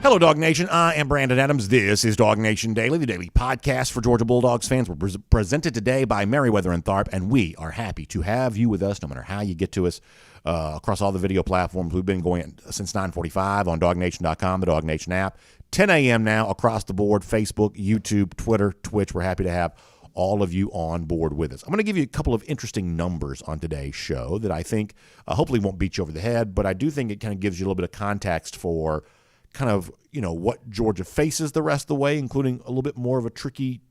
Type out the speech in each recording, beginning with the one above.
Hello, Dog Nation. I am Brandon Adams. This is DawgNation Daily, the daily podcast for Georgia Bulldogs fans. We're presented today by Merriweather and Tharp, and we are happy to have you with us no matter how you get to us across all the video platforms. We've been going since 9:45 on DawgNation.com, the DawgNation app. 10 a.m. now across the board, Facebook, YouTube, Twitter, Twitch. We're happy to have all of you on board with us. I'm going to give you a couple of interesting numbers on today's show that I think hopefully won't beat you over the head, but I do think it kind of gives you a little bit of context for kind of, what Georgia faces the rest of the way, including a little bit more of a tricky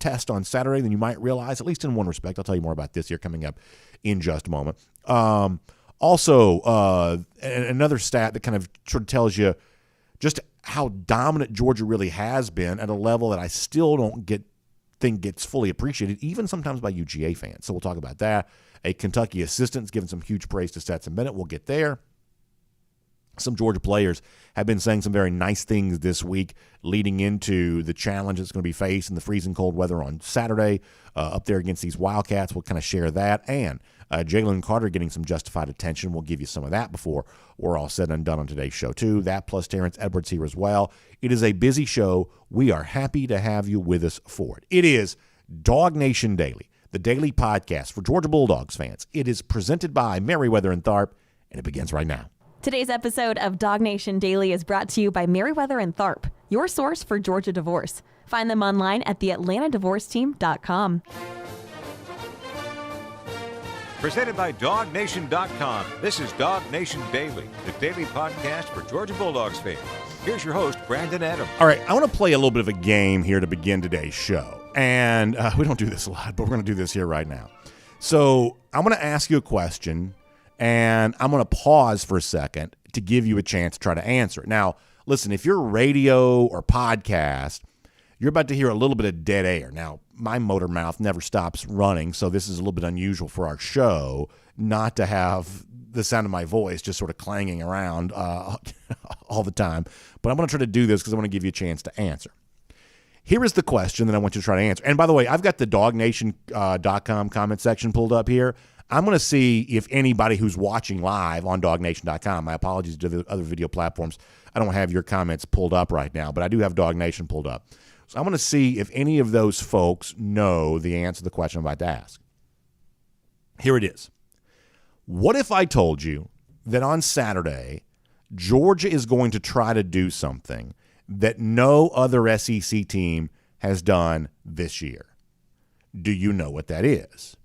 test on Saturday than you might realize, at least in one respect. I'll tell you more about this here coming up in just a moment. Also, another stat that kind of sort of tells you just how dominant Georgia really has been at a level that I still don't think gets fully appreciated, even sometimes by UGA fans. So we'll talk about that. A Kentucky assistant's given some huge praise to Stetson Bennett. We'll get there. Some Georgia players have been saying some very nice things this week leading into the challenge that's going to be faced in the freezing cold weather on Saturday up there against these Wildcats. We'll kind of share that. And Jalen Carter getting some justified attention. We'll give you some of that before we're all said and done on today's show, too. That plus Terrence Edwards here as well. It is a busy show. We are happy to have you with us for it. It is DawgNation Daily, the daily podcast for Georgia Bulldogs fans. It is presented by Merriweather and Tharp, and it begins right now. Today's episode of DawgNation Daily is brought to you by Merriweather and Tharp, your source for Georgia divorce. Find them online at theatlantadivorceteam.com. Presented by DawgNation.com. This is DawgNation Daily, the daily podcast for Georgia Bulldogs fans. Here's your host, Brandon Adams. All right, I want to play a little bit of a game here to begin today's show. And we don't do this a lot, but we're going to do this here right now. So I'm going to ask you a question, and I'm going to pause for a second to give you a chance to try to answer it. Now, listen, if you're radio or podcast, you're about to hear a little bit of dead air. Now, my motor mouth never stops running, so this is a little bit unusual for our show not to have the sound of my voice just sort of clanging around all the time. But I'm going to try to do this because I want to give you a chance to answer. Here is the question that I want you to try to answer. And by the way, I've got the DawgNation.com comment section pulled up here. I'm going to see if anybody who's watching live on DawgNation.com, my apologies to the other video platforms, I don't have your comments pulled up right now, but I do have DawgNation pulled up. So I'm going to see if any of those folks know the answer to the question I'm about to ask. Here it is. What if I told you that on Saturday, Georgia is going to try to do something that no other SEC team has done this year? Do you know what that is?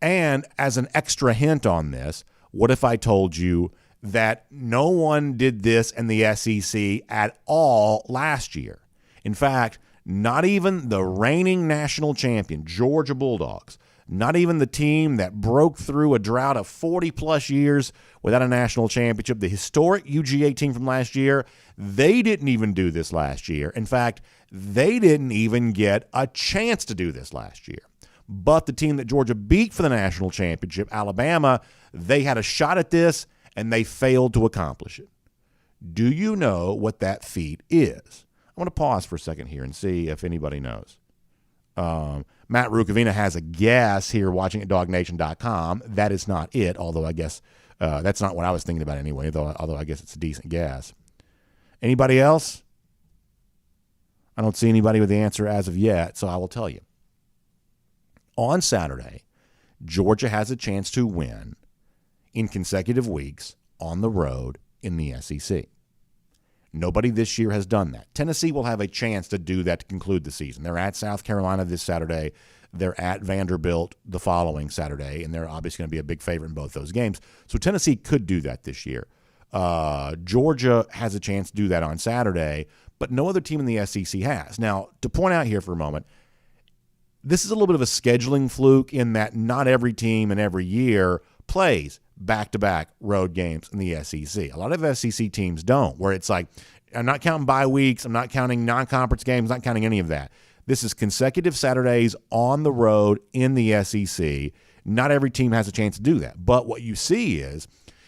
And as an extra hint on this, what if I told you that no one did this in the SEC at all last year? In fact, not even the reigning national champion, Georgia Bulldogs, not even the team that broke through a drought of 40-plus years without a national championship, the historic UGA team from last year, they didn't even do this last year. In fact, they didn't even get a chance to do this last year. But the team that Georgia beat for the national championship, Alabama, they had a shot at this, and they failed to accomplish it. Do you know what that feat is? I want to pause for a second here and see if anybody knows. Matt Rukavina has a guess here watching at DawgNation.com. That is not it, although I guess that's not what I was thinking about anyway, although I guess it's a decent guess. Anybody else? I don't see anybody with the answer as of yet, so I will tell you. On Saturday, Georgia has a chance to win in consecutive weeks on the road in the SEC. Nobody this year has done that. Tennessee will have a chance to do that to conclude the season. They're at South Carolina this Saturday. They're at Vanderbilt the following Saturday, and they're obviously going to be a big favorite in both those games. So Tennessee could do that this year. Georgia has a chance to do that on Saturday, but no other team in the SEC has. Now, to point out here for a moment, this is a little bit of a scheduling fluke in that not every team and every year plays back-to-back road games in the SEC. A lot of SEC teams don't, where it's like, I'm not counting bye weeks, I'm not counting non-conference games, not counting any of that. This is consecutive Saturdays on the road in the SEC. Not every team has a chance to do that. But what you see is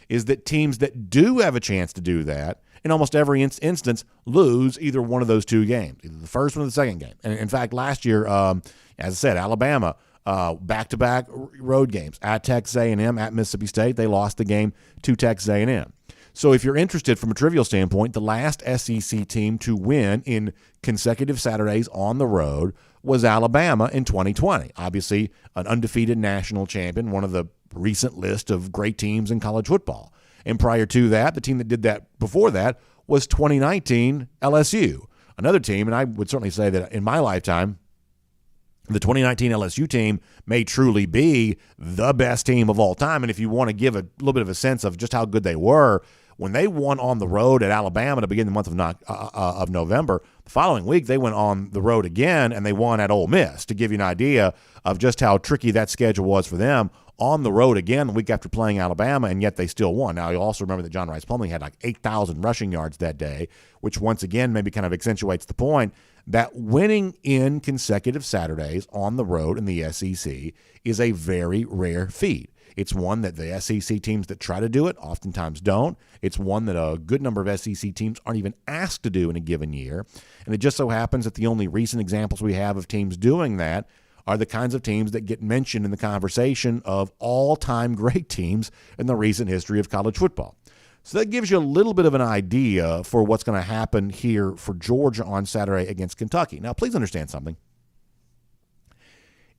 that teams that do have a chance to do that, in almost every instance, lose either one of those two games, either the first one or the second game. And in fact, last year, as I said, Alabama, back-to-back road games at Texas A&M, at Mississippi State. They lost the game to Texas A&M. So if you're interested from a trivial standpoint, the last SEC team to win in consecutive Saturdays on the road was Alabama in 2020. Obviously, an undefeated national champion, one of the recent list of great teams in college football. And prior to that, the team that did that before that was 2019 LSU. Another team, and I would certainly say that in my lifetime, the 2019 LSU team may truly be the best team of all time. And if you want to give a little bit of a sense of just how good they were, when they won on the road at Alabama to begin the month of November, the following week they went on the road again and they won at Ole Miss, to give you an idea of just how tricky that schedule was for them. On the road again the week after playing Alabama, and yet they still won. Now, you'll also remember that John Rice Plumlee had like 8,000 rushing yards that day, which once again maybe kind of accentuates the point that winning in consecutive Saturdays on the road in the SEC is a very rare feat. It's one that the SEC teams that try to do it oftentimes don't. It's one that a good number of SEC teams aren't even asked to do in a given year. And it just so happens that the only recent examples we have of teams doing that are the kinds of teams that get mentioned in the conversation of all-time great teams in the recent history of college football. So that gives you a little bit of an idea for what's going to happen here for Georgia on Saturday against Kentucky. Now, please understand something.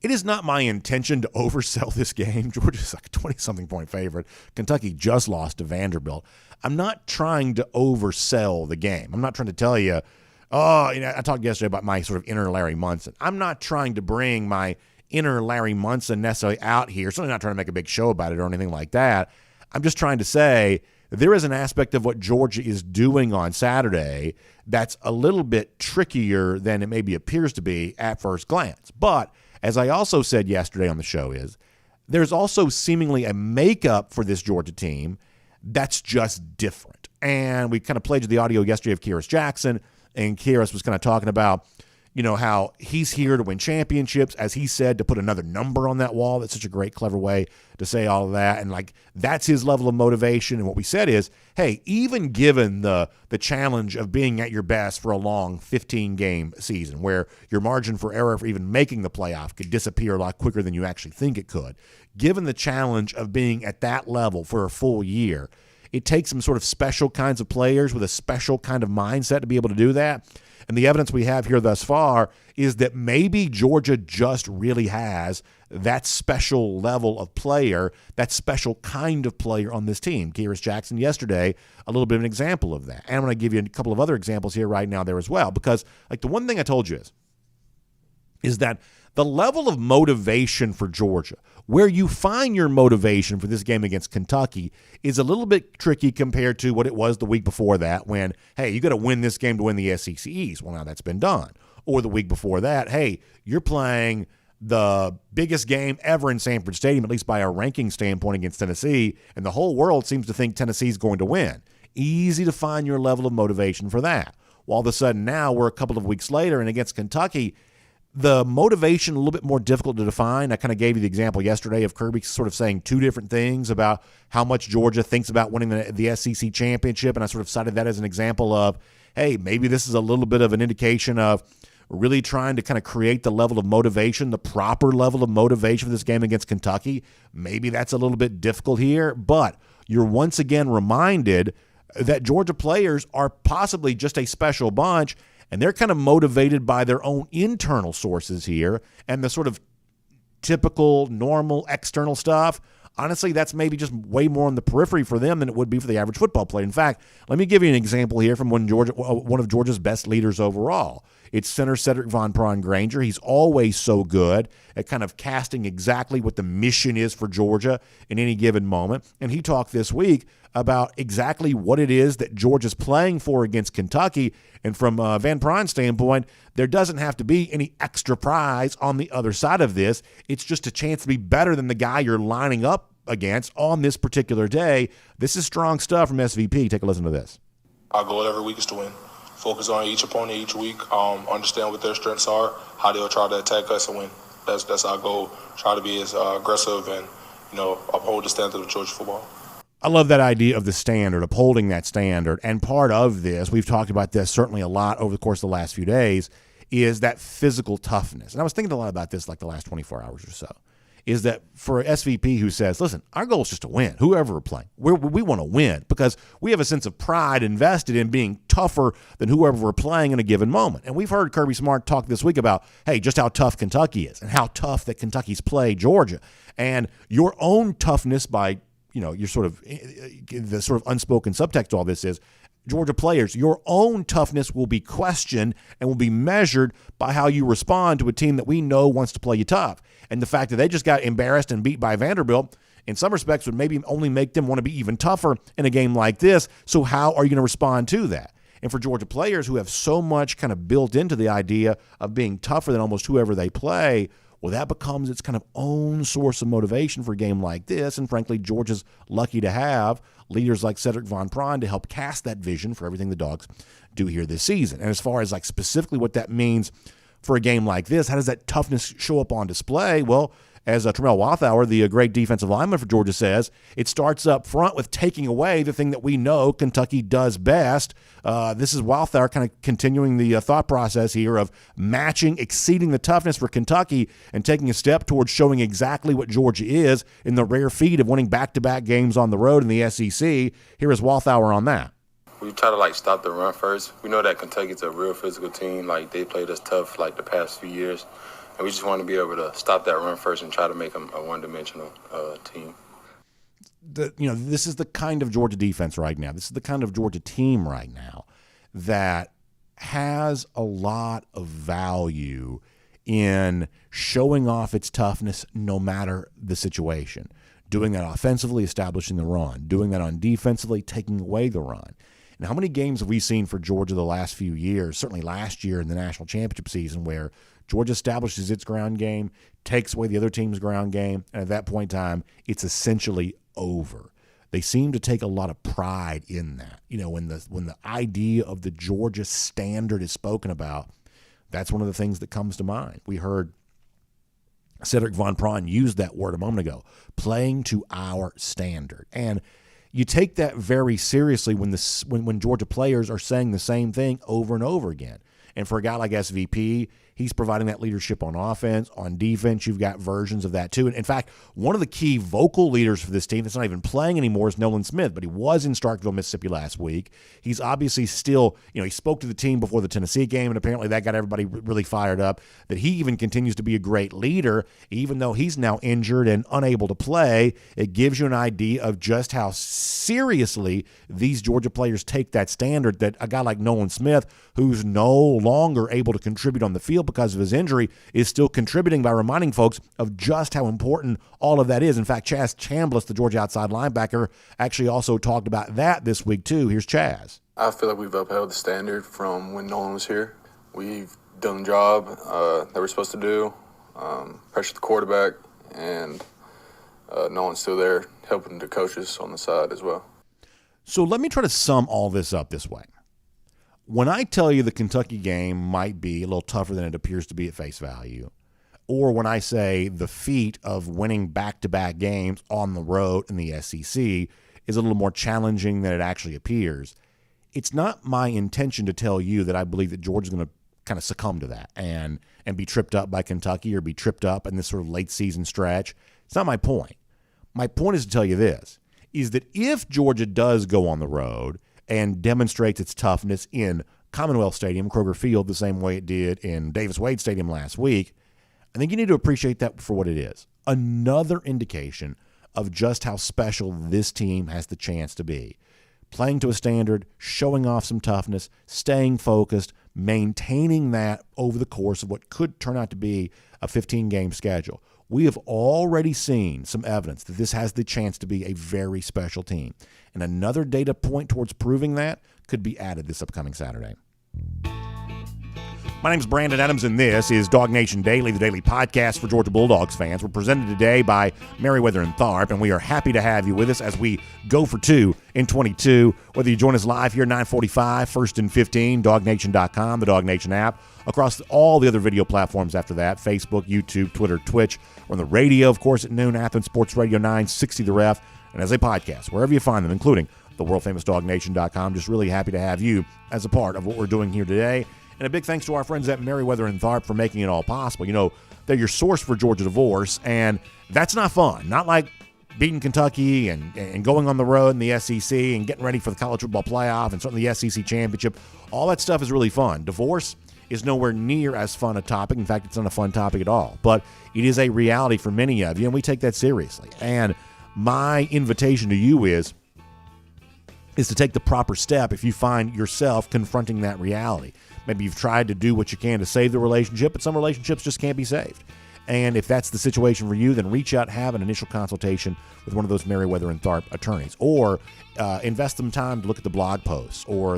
It is not my intention to oversell this game. Georgia's like a 20-something point favorite. Kentucky just lost to Vanderbilt. I'm not trying to oversell the game. I'm not trying to tell you, I talked yesterday about my sort of inner Larry Munson. I'm not trying to bring my inner Larry Munson necessarily out here. Certainly not trying to make a big show about it or anything like that. I'm just trying to say there is an aspect of what Georgia is doing on Saturday that's a little bit trickier than it maybe appears to be at first glance. But as I also said yesterday on the show, there's also seemingly a makeup for this Georgia team that's just different. And we kind of played you the audio yesterday of Kearis Jackson, and Kearis was kind of talking about, how he's here to win championships, as he said, to put another number on that wall. That's such a great, clever way to say all of that. And that's his level of motivation. And what we said is, hey, even given the challenge of being at your best for a long 15-game season where your margin for error for even making the playoff could disappear a lot quicker than you actually think it could, given the challenge of being at that level for a full year, it takes some sort of special kinds of players with a special kind of mindset to be able to do that. And the evidence we have here thus far is that maybe Georgia just really has that special level of player, that special kind of player on this team. Kearis Jackson yesterday, a little bit of an example of that. And I'm going to give you a couple of other examples here right now there as well, because the one thing I told you is that the level of motivation for Georgia, where you find your motivation for this game against Kentucky, is a little bit tricky compared to what it was the week before that when, hey, you got to win this game to win the SEC East. Well, now that's been done. Or the week before that, hey, you're playing the biggest game ever in Sanford Stadium, at least by a ranking standpoint, against Tennessee, and the whole world seems to think Tennessee's going to win. Easy to find your level of motivation for that. Well, all of a sudden now we're a couple of weeks later, and against Kentucky, the motivation a little bit more difficult to define. I kind of gave you the example yesterday of Kirby sort of saying two different things about how much Georgia thinks about winning the SEC championship, and I sort of cited that as an example of, hey, maybe this is a little bit of an indication of really trying to kind of create the level of motivation, the proper level of motivation for this game against Kentucky. Maybe that's a little bit difficult here, but you're once again reminded that Georgia players are possibly just a special bunch, and they're kind of motivated by their own internal sources here, and the sort of typical, normal, external stuff, honestly, that's maybe just way more on the periphery for them than it would be for the average football player. In fact, let me give you an example here from one of Georgia's best leaders overall. It's center Cedric Von Granger. He's always so good at kind of casting exactly what the mission is for Georgia in any given moment. And he talked this week about exactly what it is that Georgia's playing for against Kentucky. And from Van Pron's standpoint, there doesn't have to be any extra prize on the other side of this. It's just a chance to be better than the guy you're lining up against on this particular day. This is strong stuff from SVP. Take a listen to this. Our goal every week is to win. Focus on each opponent each week, understand what their strengths are, how they'll try to attack us and win. That's our goal. Try to be as aggressive and, uphold the standard of Georgia football. I love that idea of the standard, upholding that standard. And part of this, we've talked about this certainly a lot over the course of the last few days, is that physical toughness. And I was thinking a lot about this like the last 24 hours or so. is that for an SVP who says, listen, our goal is just to win, whoever we're playing. We want to win because we have a sense of pride invested in being tougher than whoever we're playing in a given moment. And we've heard Kirby Smart talk this week about, hey, just how tough Kentucky is and how tough that Kentucky's played Georgia. And your own toughness by, your sort of the sort of unspoken subtext to all this is, Georgia players, your own toughness will be questioned and will be measured by how you respond to a team that we know wants to play you tough. And the fact that they just got embarrassed and beat by Vanderbilt, in some respects, would maybe only make them want to be even tougher in a game like this. So how are you going to respond to that? And for Georgia players who have so much kind of built into the idea of being tougher than almost whoever they play, well, that becomes its kind of own source of motivation for a game like this. And frankly, Georgia's lucky to have leaders like Cedric Von Pron to help cast that vision for everything the Dogs do here this season. And as far as like specifically what that means for a game like this, how does that toughness show up on display? Well, as Terrell Walthour, the great defensive lineman for Georgia, says, it starts up front with taking away the thing that we know Kentucky does best. This is Walthour kind of continuing the thought process here of matching, exceeding the toughness for Kentucky and taking a step towards showing exactly what Georgia is in the rare feat of winning back-to-back games on the road in the SEC. Here is Walthour on that. We try to stop the run first. We know that Kentucky's a real physical team. They played us tough the past few years. And we just want to be able to stop that run first and try to make them a one-dimensional team. This is the kind of Georgia defense right now. This is the kind of Georgia team right now that has a lot of value in showing off its toughness no matter the situation. Doing that offensively, establishing the run. Doing that on defensively, taking away the run. And how many games have we seen for Georgia the last few years, certainly last year in the national championship season, where Georgia establishes its ground game, takes away the other team's ground game, and at that point in time, it's essentially over. They seem to take a lot of pride in that. When the idea of the Georgia standard is spoken about, that's one of the things that comes to mind. We heard Cedric Von Pron use that word a moment ago, playing to our standard. And you take that very seriously when Georgia players are saying the same thing over and over again. And for a guy like SVP, he's providing that leadership on offense. On defense, you've got versions of that too. And in fact, one of the key vocal leaders for this team that's not even playing anymore is Nolan Smith, but he was in Starkville, Mississippi last week. He's obviously still, he spoke to the team before the Tennessee game, and apparently that got everybody really fired up, that he even continues to be a great leader, even though he's now injured and unable to play. It gives you an idea of just how seriously these Georgia players take that standard, that a guy like Nolan Smith, who's no longer able to contribute on the field because of his injury, is still contributing by reminding folks of just how important all of that is. In fact, Chaz Chambliss, the Georgia outside linebacker, actually also talked about that this week too. Here's Chaz. I feel like we've upheld the standard from when Nolan was here. We've done the job that we're supposed to do, pressure the quarterback, and Nolan's still there helping the coaches on the side as well. So let me try to sum all this up this way. When I tell you the Kentucky game might be a little tougher than it appears to be at face value, or when I say the feat of winning back-to-back games on the road in the SEC is a little more challenging than it actually appears, it's not my intention to tell you that I believe that Georgia's going to kind of succumb to that and be tripped up by Kentucky or be tripped up in this sort of late-season stretch. It's not my point. My point is to tell you this, is that if Georgia does go on the road and demonstrates its toughness in Commonwealth Stadium, Kroger Field, the same way it did in Davis-Wade Stadium last week, I think you need to appreciate that for what it is. Another indication of just how special this team has the chance to be. Playing to a standard, showing off some toughness, staying focused, maintaining that over the course of what could turn out to be a 15-game schedule. We have already seen some evidence that this has the chance to be a very special team. And another data point towards proving that could be added this upcoming Saturday. My name is Brandon Adams, and this is DawgNation Daily, the daily podcast for Georgia Bulldogs fans. We're presented today by Merriweather and Tharp, and we are happy to have you with us as we go for 2 in 22. Whether you join us live here at 9:45, 1st and 15, DawgNation.com, the DawgNation app, across all the other video platforms after that, Facebook, YouTube, Twitter, Twitch. We're on the radio, of course, at noon, Athens Sports Radio 960 The Ref, and as a podcast, wherever you find them, including the world-famous DawgNation.com. Just really happy to have you as a part of what we're doing here today. And a big thanks to our friends at Merriweather and Tharp for making it all possible. You know, they're your source for Georgia divorce, and that's not fun. Not like beating Kentucky and going on the road in the SEC and getting ready for the college football playoff and certainly the SEC championship. All that stuff is really fun. Divorce is nowhere near as fun a topic. In fact, it's not a fun topic at all. But it is a reality for many of you, and we take that seriously. And my invitation to you is to take the proper step if you find yourself confronting that reality. Maybe you've tried to do what you can to save the relationship, but some relationships just can't be saved. And if that's the situation for you, then reach out, have an initial consultation with one of those Merriweather and Tharp attorneys, or invest some time to look at the blog posts or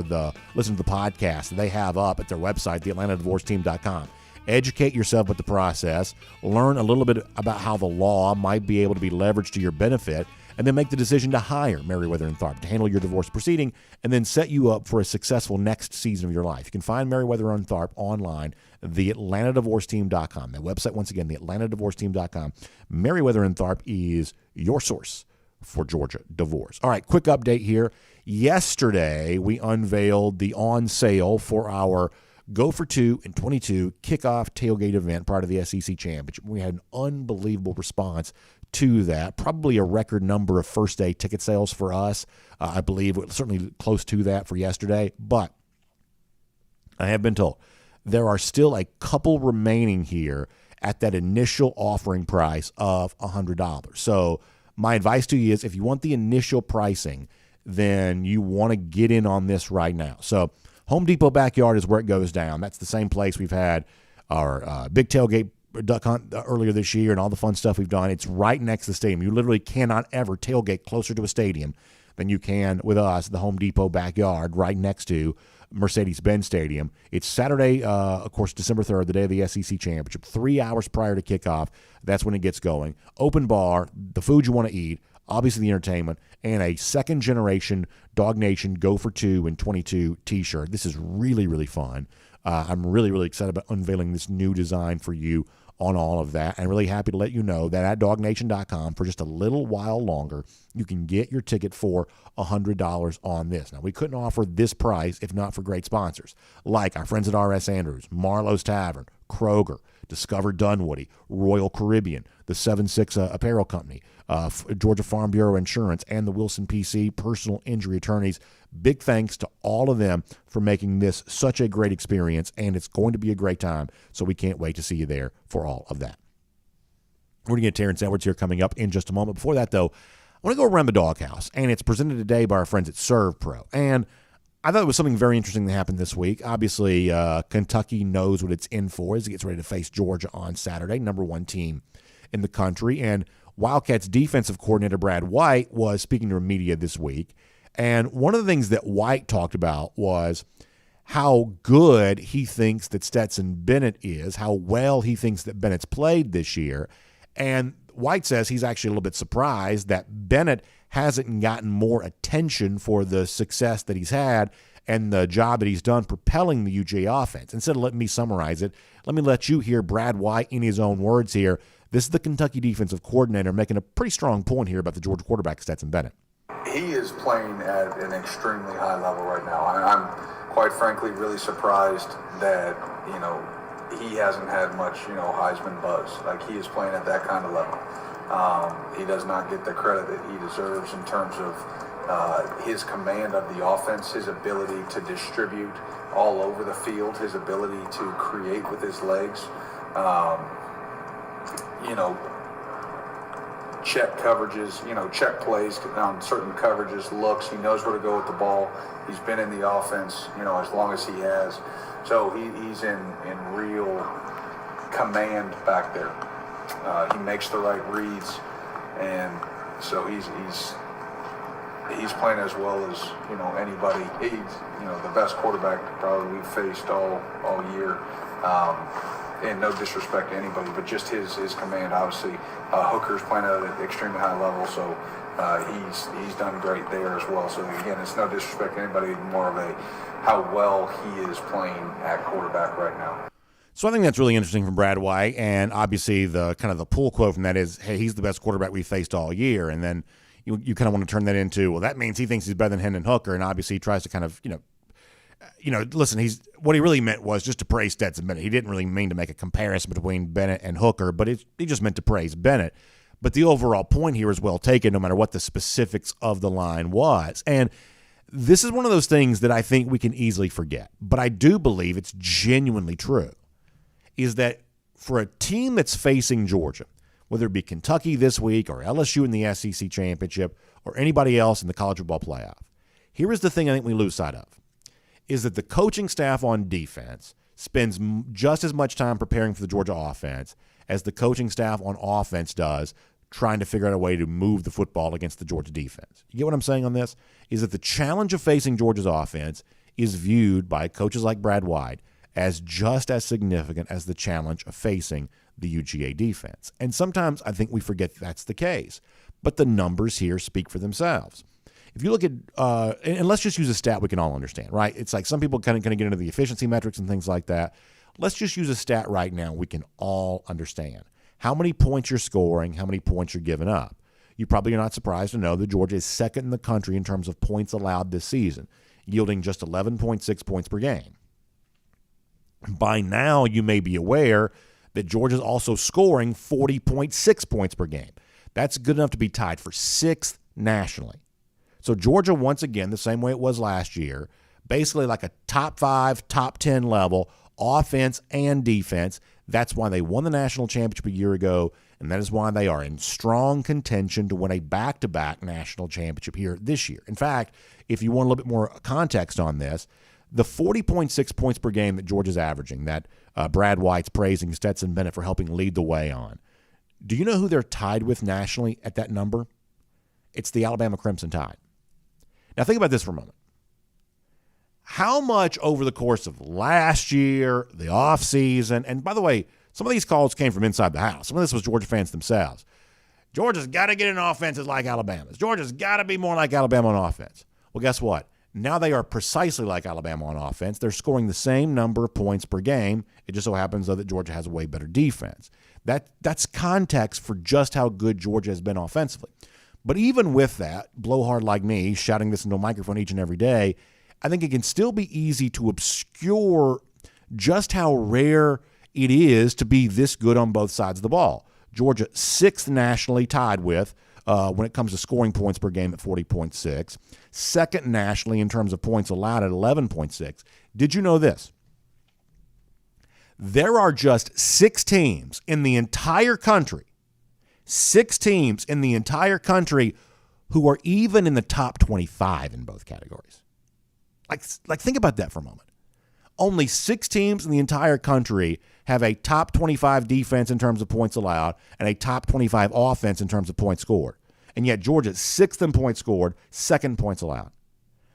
listen to the podcast that they have up at their website, theatlantadivorceteam.com. Educate yourself with the process, learn a little bit about how the law might be able to be leveraged to your benefit, and then make the decision to hire Merriweather and Tharp to handle your divorce proceeding and then set you up for a successful next season of your life. You can find Merriweather and Tharp online, theatlantadivorceteam.com. That website, once again, theatlantadivorceteam.com. Merriweather and Tharp is your source for Georgia divorce. All right, quick update here. Yesterday, we unveiled the on sale for our Go for 2 and 22 kickoff tailgate event prior to the SEC championship. We had an unbelievable response to that, probably a record number of first day ticket sales for us. I believe it was certainly close to that for yesterday, but I have been told there are still a couple remaining here at that initial offering price of $100. So my advice to you is if you want the initial pricing, then you want to get in on this right now. So Home Depot Backyard is where it goes down. That's the same place we've had our big tailgate duck hunt earlier this year and all the fun stuff we've done. It's right next to the stadium. You literally cannot ever tailgate closer to a stadium than you can with us, the Home Depot Backyard, right next to Mercedes-Benz Stadium. It's Saturday, of course, December 3rd, the day of the SEC Championship. 3 hours prior to kickoff, that's when it gets going. Open bar, the food you want to eat, obviously the entertainment, and a second-generation DawgNation Go for 2 and 22 T-shirt. This is really, really fun. I'm really, really excited about unveiling this new design for you on all of that. I'm really happy to let you know that at DawgNation.com, for just a little while longer, you can get your ticket for $100 on this. Now, we couldn't offer this price if not for great sponsors, like our friends at R.S. Andrews, Marlowe's Tavern, Kroger, Discover Dunwoody, Royal Caribbean, the 7-6 Apparel Company, Georgia Farm Bureau Insurance, and the Wilson PC Personal Injury Attorneys. Big thanks to all of them for making this such a great experience, and it's going to be a great time, so we can't wait to see you there for all of that. We're going to get Terrence Edwards here coming up in just a moment. Before that, though, I want to go around the doghouse, and it's presented today by our friends at Serve Pro. And I thought it was something very interesting that happened this week. Obviously, Kentucky knows what it's in for as it gets ready to face Georgia on Saturday, number one team in the country. And Wildcats defensive coordinator Brad White was speaking to media this week. And one of the things that White talked about was how good he thinks that Stetson Bennett is, how well he thinks that Bennett's played this year. And White says he's actually a little bit surprised that Bennett hasn't gotten more attention for the success that he's had and the job that he's done propelling the UGA offense. Instead of letting me summarize it, let me let you hear Brad White in his own words here. This is the Kentucky defensive coordinator making a pretty strong point here about the Georgia quarterback, Stetson Bennett. He is playing at an extremely high level right now. I'm quite frankly really surprised that, he hasn't had much, Heisman buzz. Like, he is playing at that kind of level. He does not get the credit that he deserves in terms of his command of the offense, his ability to distribute all over the field, his ability to create with his legs. Check coverages, check plays on certain coverages, looks. He knows where to go with the ball. He's been in the offense, as long as he has. So he's in real command back there. He makes the right reads, and so he's playing as well as anybody. He's the best quarterback probably we've faced all year. And no disrespect to anybody, but just his command, obviously. Hooker's playing at an extremely high level, so he's done great there as well. So again, it's no disrespect to anybody, more of a how well he is playing at quarterback right now. So I think that's really interesting from Brad White, and obviously the kind of the pull quote from that is, hey, he's the best quarterback we've faced all year, and then you kind of want to turn that into, well, that means he thinks he's better than Hendon Hooker, and obviously he tries to kind of, listen, what he really meant was just to praise Stetson Bennett. He didn't really mean to make a comparison between Bennett and Hooker, but he just meant to praise Bennett. But the overall point here is well taken, no matter what the specifics of the line was. And this is one of those things that I think we can easily forget, but I do believe it's genuinely true, is that for a team that's facing Georgia, whether it be Kentucky this week or LSU in the SEC championship or anybody else in the college football playoff, here is the thing I think we lose sight of, is that the coaching staff on defense spends just as much time preparing for the Georgia offense as the coaching staff on offense does trying to figure out a way to move the football against the Georgia defense. You get what I'm saying on this? Is that the challenge of facing Georgia's offense is viewed by coaches like Brad White as just as significant as the challenge of facing the UGA defense. And sometimes I think we forget that's the case. But the numbers here speak for themselves. If you look at, and let's just use a stat we can all understand, right? It's like some people kind of get into the efficiency metrics and things like that. Let's just use a stat right now we can all understand. How many points you're scoring, how many points you're giving up. You probably are not surprised to know that Georgia is second in the country in terms of points allowed this season, yielding just 11.6 points per game. By now, you may be aware that Georgia is also scoring 40.6 points per game. That's good enough to be tied for 6th nationally. So Georgia, once again, the same way it was last year, basically like a top 5, top 10 level, offense and defense. That's why they won the national championship a year ago, and that is why they are in strong contention to win a back-to-back national championship here this year. In fact, if you want a little bit more context on this, the 40.6 points per game that Georgia's averaging, that Brad White's praising Stetson Bennett for helping lead the way on, do you know who they're tied with nationally at that number? It's the Alabama Crimson Tide. Now think about this for a moment. How much over the course of last year, the offseason, and by the way, some of these calls came from inside the house. Some of this was Georgia fans themselves. Georgia's got to get in offenses like Alabama's. Georgia's got to be more like Alabama on offense. Well, guess what? Now they are precisely like Alabama on offense. They're scoring the same number of points per game. It just so happens, though, that Georgia has a way better defense. That's context for just how good Georgia has been offensively. But even with that, blowhard like me, shouting this into a microphone each and every day, I think it can still be easy to obscure just how rare it is to be this good on both sides of the ball. Georgia, 6th nationally, tied with when it comes to scoring points per game at 40.6. 2nd nationally in terms of points allowed at 11.6. Did you know this? There are just 6 teams in the entire country, 6 teams in the entire country who are even in the top 25 in both categories. Like think about that for a moment. Only 6 teams in the entire country have a top 25 defense in terms of points allowed and a top 25 offense in terms of points scored. And yet Georgia's 6th in points scored, 2nd points allowed.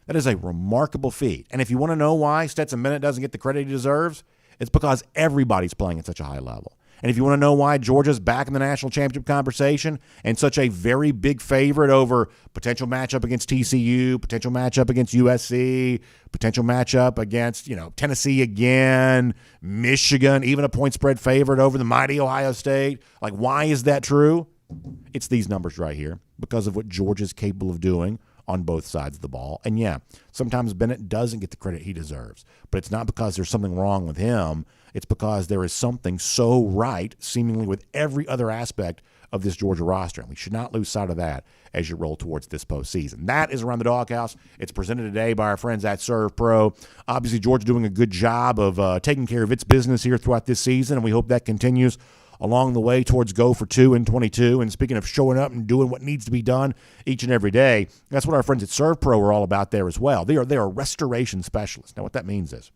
That is a remarkable feat. And if you want to know why Stetson Bennett doesn't get the credit he deserves, it's because everybody's playing at such a high level. And if you want to know why Georgia's back in the national championship conversation and such a very big favorite over potential matchup against TCU, potential matchup against USC, potential matchup against, Tennessee again, Michigan, even a point spread favorite over the mighty Ohio State. Like, why is that true? It's these numbers right here because of what Georgia's capable of doing on both sides of the ball. And yeah, sometimes Bennett doesn't get the credit he deserves, but it's not because there's something wrong with him. It's because there is something so right, seemingly with every other aspect of this Georgia roster. And we should not lose sight of that as you roll towards this postseason. That is Around the Doghouse. It's presented today by our friends at Serve Pro. Obviously, Georgia doing a good job of taking care of its business here throughout this season, and we hope that continues along the way towards Go for 2 in 22. And speaking of showing up and doing what needs to be done each and every day, that's what our friends at Serve Pro are all about there as well. They are restoration specialists. Now, what that means is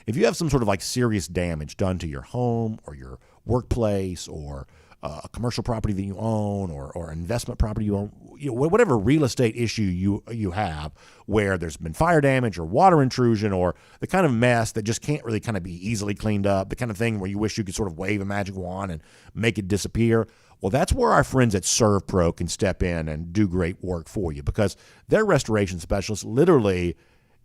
if you have some sort of like serious damage done to your home or your workplace or a commercial property that you own or investment property you own, whatever real estate issue you have where there's been fire damage or water intrusion or the kind of mess that just can't really kind of be easily cleaned up, the kind of thing where you wish you could sort of wave a magic wand and make it disappear. Well, that's where our friends at Serve Pro can step in and do great work for you because their restoration specialists literally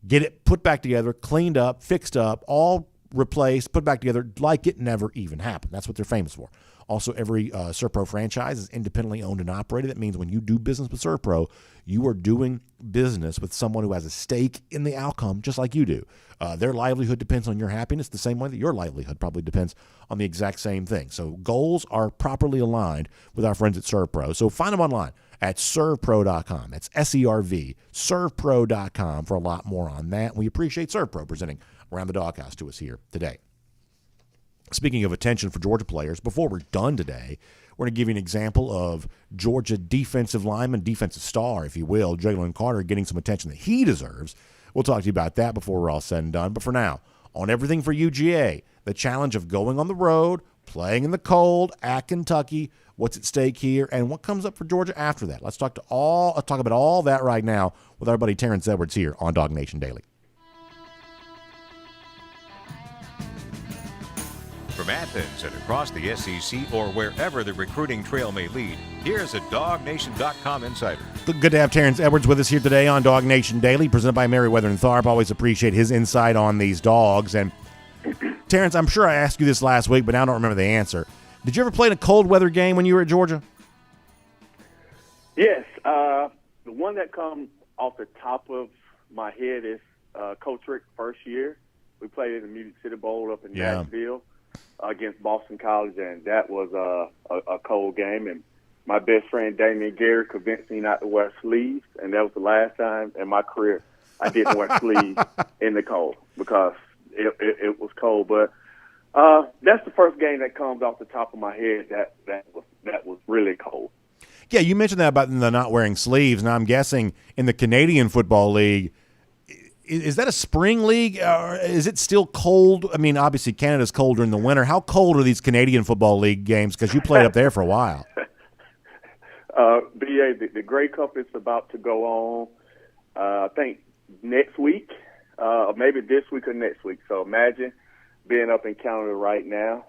get it put back together, cleaned up, fixed up, all replaced, put back together like it never even happened. That's what they're famous for. Also, every ServPro franchise is independently owned and operated. That means when you do business with ServPro, you are doing business with someone who has a stake in the outcome, just like you do. Their livelihood depends on your happiness the same way that your livelihood probably depends on the exact same thing. So goals are properly aligned with our friends at ServPro. So find them online at servpro.com. That's SERV, servpro.com for a lot more on that. We appreciate ServPro presenting Around the Doghouse to us here today. Speaking of attention for Georgia players, before we're done today, we're going to give you an example of Georgia defensive lineman, defensive star, if you will, Jalen Carter getting some attention that he deserves. We'll talk to you about that before we're all said and done. But for now, on everything for UGA, the challenge of going on the road, playing in the cold at Kentucky, what's at stake here, and what comes up for Georgia after that. Let's talk about all that right now with our buddy Terrence Edwards here on DawgNation Daily. From Athens and across the SEC or wherever the recruiting trail may lead, here's a DawgNation.com insider. Good to have Terrence Edwards with us here today on DawgNation Daily, presented by Merriweather and Tharp. Always appreciate his insight on these dogs. And Terrence, I'm sure I asked you this last week, but now I don't remember the answer. Did you ever play in a cold weather game when you were at Georgia? Yes. The one that comes off the top of my head is Coach Rick's first year. We played in the Music City Bowl up in Nashville against Boston College, and that was a cold game. And my best friend, Damian Gary, convinced me not to wear sleeves, and that was the last time in my career I didn't wear sleeves in the cold because it was cold. But that's the first game that comes off the top of my head that was really cold. Yeah, you mentioned that about the not wearing sleeves. Now I'm guessing in the Canadian Football League, is that a spring league? Or is it still cold? I mean, obviously Canada's cold during the winter. How cold are these Canadian Football League games? Because you played up there for a while. BA, the Grey Cup is about to go on, I think, next week, maybe this week or next week. So imagine being up in Canada right now.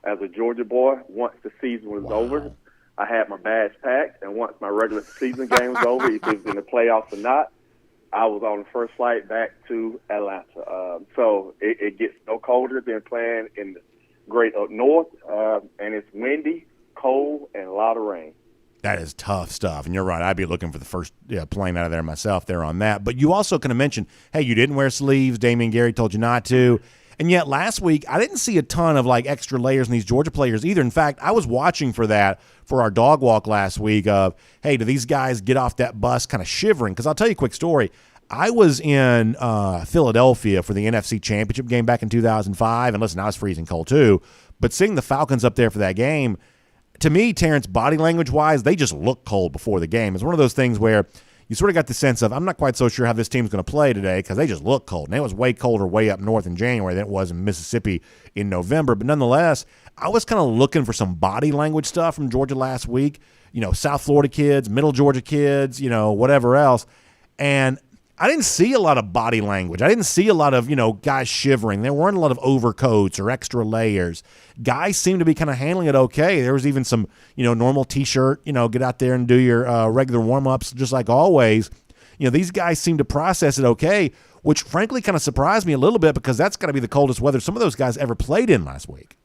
As a Georgia boy, once the season was over, I had my bags packed, and once my regular season game was over, if it was in the playoffs or not, I was on the first flight back to Atlanta. So it gets no colder than playing in the great up north, and it's windy, cold, and a lot of rain. That is tough stuff, and you're right. I'd be looking for the first plane out of there myself there on that. But you also kind of mentioned, hey, you didn't wear sleeves. Damian Gary told you not to. And yet last week, I didn't see a ton of like extra layers in these Georgia players either. In fact, I was watching for that for our dog walk last week of, hey, do these guys get off that bus kind of shivering? Because I'll tell you a quick story. I was in Philadelphia for the NFC Championship game back in 2005. And listen, I was freezing cold too. But seeing the Falcons up there for that game, to me, Terrence, body language-wise, they just look cold before the game. It's one of those things where you sort of got the sense of, I'm not quite so sure how this team's going to play today because they just look cold. And it was way colder way up north in January than it was in Mississippi in November. But nonetheless, I was kind of looking for some body language stuff from Georgia last week. You know, South Florida kids, Middle Georgia kids, you know, whatever else. And I didn't see a lot of body language. I didn't see a lot of, you know, guys shivering. There weren't a lot of overcoats or extra layers. Guys seemed to be kind of handling it okay. There was even some, you know, normal T-shirt, you know, get out there and do your regular warm-ups just like always. You know, these guys seem to process it okay, which frankly kind of surprised me a little bit because that's got to be the coldest weather some of those guys ever played in last week.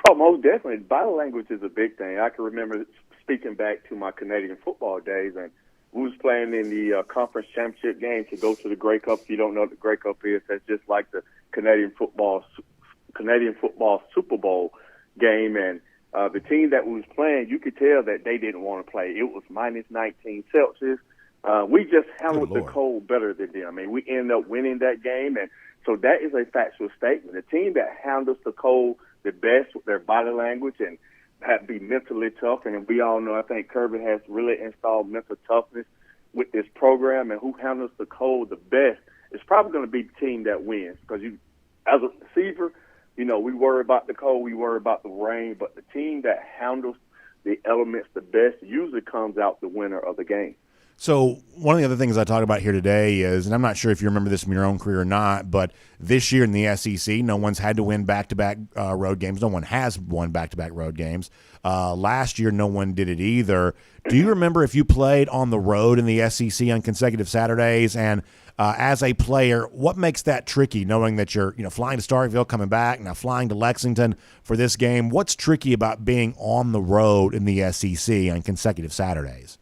Oh, most definitely. Body language is a big thing. I can remember speaking back to my Canadian football days, and we was playing in the conference championship game to go to the Grey Cup. If you don't know what the Grey Cup is, that's just like the Canadian football Super Bowl game. And the team that we was playing, you could tell that they didn't want to play. It was minus 19 Celsius. We just handled the cold better than them. I mean, we ended up winning that game. And so that is a factual statement. The team that handles the cold the best with their body language and have to be mentally tough, and we all know, I think Kirby has really installed mental toughness with this program, and who handles the cold the best is probably going to be the team that wins. Because you, as a receiver, you know, we worry about the cold, we worry about the rain, but the team that handles the elements the best usually comes out the winner of the game. So one of the other things I talk about here today is, and I'm not sure if you remember this from your own career or not, but this year in the SEC, no one's had to win back-to-back road games. No one has won back-to-back road games. Last year, no one did it either. Do you remember if you played on the road in the SEC on consecutive Saturdays? And as a player, what makes that tricky, knowing that you're flying to Starkville, coming back, now flying to Lexington for this game? What's tricky about being on the road in the SEC on consecutive Saturdays?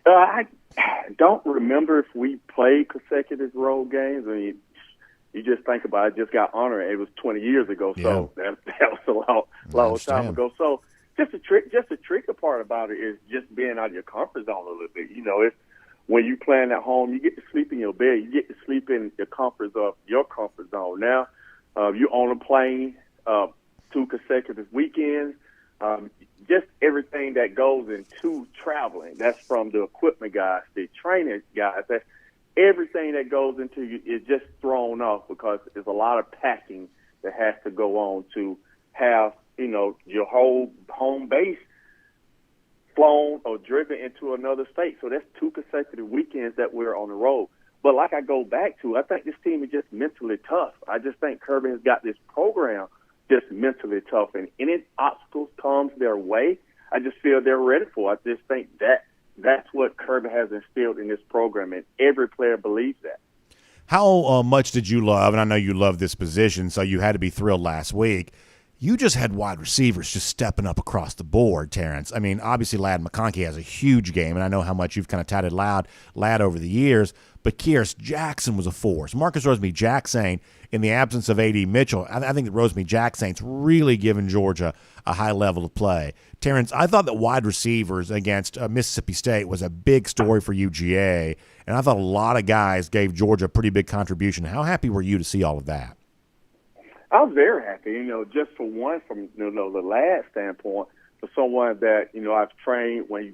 I don't remember if we played consecutive road games. I mean, you just think about it. Just got honored. It was 20 years ago, so that was a long time ago. So just the tricky part about it is just being out of your comfort zone a little bit. It's when you playing at home, you get to sleep in your bed. You get to sleep in the comforts of your comfort zone. Now, you're on a plane 2 consecutive weekends. Just everything that goes into traveling. That's from the equipment guys, the training guys. That's everything that goes into you is just thrown off because there's a lot of packing that has to go on to have, your whole home base flown or driven into another state. So that's 2 consecutive weekends that we're on the road. But like I go back to, I think this team is just mentally tough. I just think Kirby has got this program just mentally tough, and any obstacles comes their way, I just feel they're ready for it. I just think that's what Kirby has instilled in this program, and every player believes that. How much did you love, and I know you love this position, so you had to be thrilled last week, you just had wide receivers just stepping up across the board, Terrence. I mean, obviously Ladd McConkey has a huge game, and I know how much you've kind of touted Ladd over the years, but Kearis Jackson was a force. Marcus Rosemy-Jacksaint, in the absence of A.D. Mitchell, I think that Rosemy-Jacksaint's really given Georgia a high level of play. Terrence, I thought that wide receivers against Mississippi State was a big story for UGA, and I thought a lot of guys gave Georgia a pretty big contribution. How happy were you to see all of that? I was very happy, just for one, from the Ladd standpoint, for someone that I've trained when he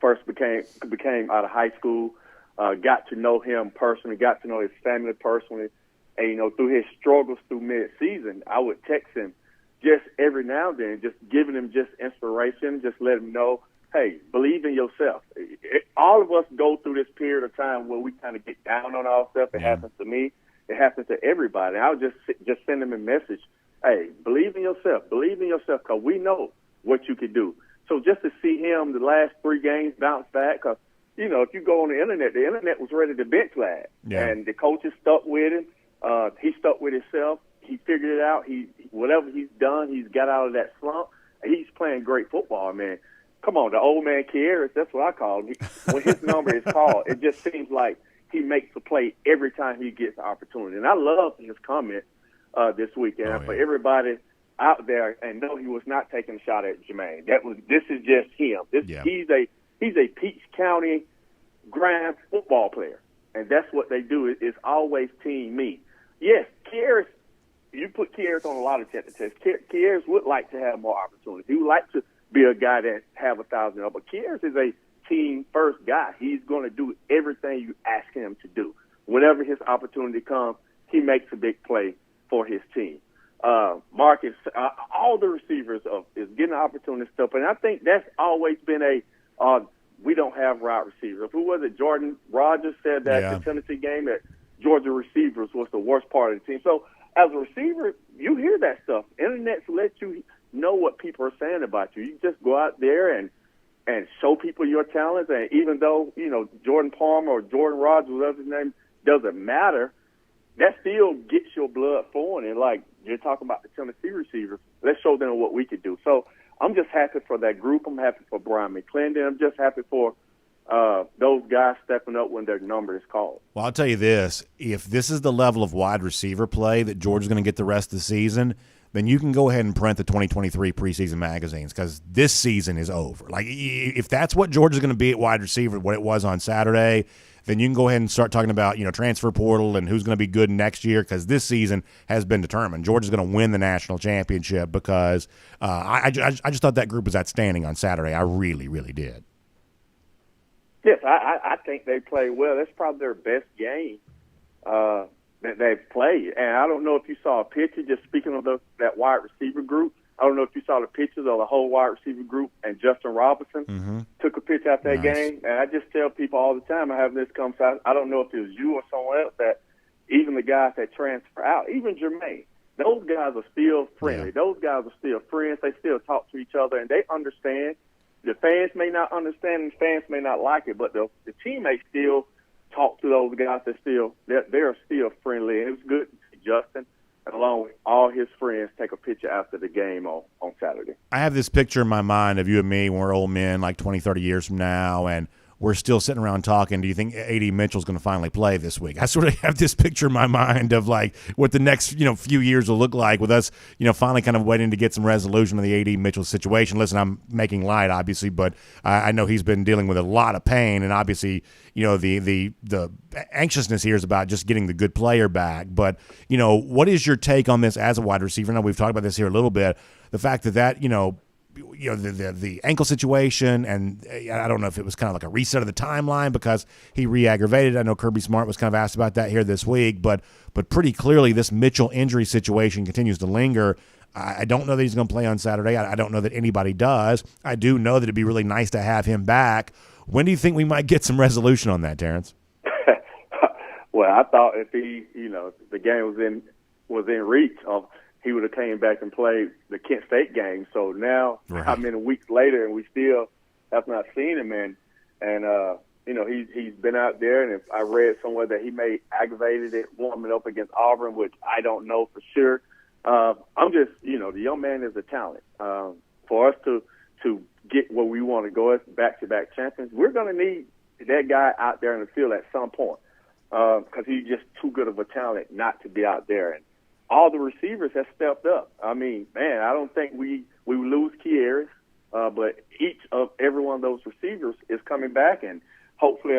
first became out of high school, got to know him personally, got to know his family personally, and through his struggles through mid-season, I would text him just every now and then, just giving him just inspiration, just let him know, hey, believe in yourself. All of us go through this period of time where we kind of get down on ourselves. It happens to me. It happens to everybody. I would just send him a message. Hey, believe in yourself. Believe in yourself, because we know what you can do. So just to see him the last 3 games bounce back, because, if you go on the internet was ready to bench Ladd. Yeah. And the coaches stuck with him. He stuck with himself. He figured it out. Whatever he's done, he's got out of that slump. He's playing great football, man. Come on, the old man Kearis, that's what I call him. When his number is called, it just seems like he makes a play every time he gets the opportunity. And I love his comment this weekend for everybody out there, and no, he was not taking a shot at Jermaine. This is just him. He's a Peach County Grind football player, and that's what they do. It's always team me. Yes, Kearis, you put Kearis on a lot of tests. Kearis would like to have more opportunities. He would like to be a guy that have 1,000 up, but Kearis is a team-first guy. He's going to do everything you ask him to do. Whenever his opportunity comes, he makes a big play for his team. Marcus, all the receivers is getting an opportunity to step in. I think that's always been we don't have wide receivers. Who was it? Jordan Rogers said that the Tennessee game that Georgia receivers was the worst part of the team. So as a receiver, you hear that stuff. Internet lets you know what people are saying about you. You just go out there and show people your talents. And even though, Jordan Palmer or Jordan Rogers, whatever his name, doesn't matter, that still gets your blood flowing. And like you're talking about the Tennessee receivers, let's show them what we could do. So I'm just happy for that group. I'm happy for Brian McClendon. I'm just happy for those guys stepping up when their number is called. Well, I'll tell you this. If this is the level of wide receiver play that Georgia's going to get the rest of the season, then you can go ahead and print the 2023 preseason magazines, because this season is over. Like, if that's what Georgia's going to be at wide receiver, what it was on Saturday, then you can go ahead and start talking about, transfer portal and who's going to be good next year, because this season has been determined. Georgia's going to win the national championship, because I just thought that group was outstanding on Saturday. I really, really did. Yes, I think they played well. That's probably their best game that they've played. And I don't know if you saw a picture, just speaking of that wide receiver group, I don't know if you saw the pictures of the whole wide receiver group, and Justin Robinson took a picture after that game. And I just tell people all the time, I have this conversation, I don't know if it was you or someone else, that even the guys that transfer out, even Jermaine, those guys are still friendly. Yeah. Those guys are still friends. They still talk to each other, and they understand. The fans may not understand, and fans may not like it, but the teammates still talk to those guys. They're still friendly. It was good to see Justin, along with all his friends, take a picture after the game on Saturday. I have this picture in my mind of you and me when we're old men, like 20, 30 years from now, and we're still sitting around talking. Do you think A.D. Mitchell's going to finally play this week? I sort of have this picture in my mind of like what the next few years will look like with us, finally kind of waiting to get some resolution of the A.D. Mitchell situation. Listen, I'm making light, obviously, but I know he's been dealing with a lot of pain, and obviously, the anxiousness here is about just getting the good player back. But what is your take on this as a wide receiver? Now we've talked about this here a little bit. The fact that the ankle situation, and I don't know if it was kind of like a reset of the timeline because he re-aggravated. I know Kirby Smart was kind of asked about that here this week, but pretty clearly this Mitchell injury situation continues to linger. I don't know that he's going to play on Saturday. I don't know that anybody does. I do know that it'd be really nice to have him back. When do you think we might get some resolution on that, Terrence? Well, I thought if the game was in reach of, he would have came back and played the Kent State game. So now, right. how many weeks later, and we still have not seen him. And he's been out there, and if I read somewhere that he may aggravated it warming up against Auburn, which I don't know for sure. I'm just, the young man is a talent. For us to get where we want to go as back-to-back champions, we're going to need that guy out there in the field at some point because he's just too good of a talent not to be out there. And all the receivers have stepped up. I mean, man, I don't think we lose key areas, but every one of those receivers is coming back, and hopefully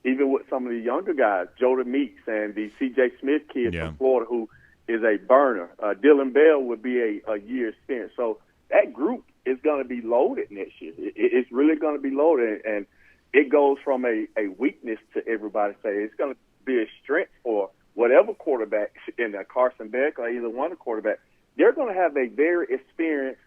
even with some of the younger guys, Joda Meeks and the C.J. Smith kid from Florida who is a burner. Dylan Bell would be a year experience. So that group is going to be loaded next year. It's really going to be loaded, and it goes from a weakness to everybody say it's going to be a strength for whatever quarterback in the Carson Beck or either one of the quarterbacks. They're going to have a very experienced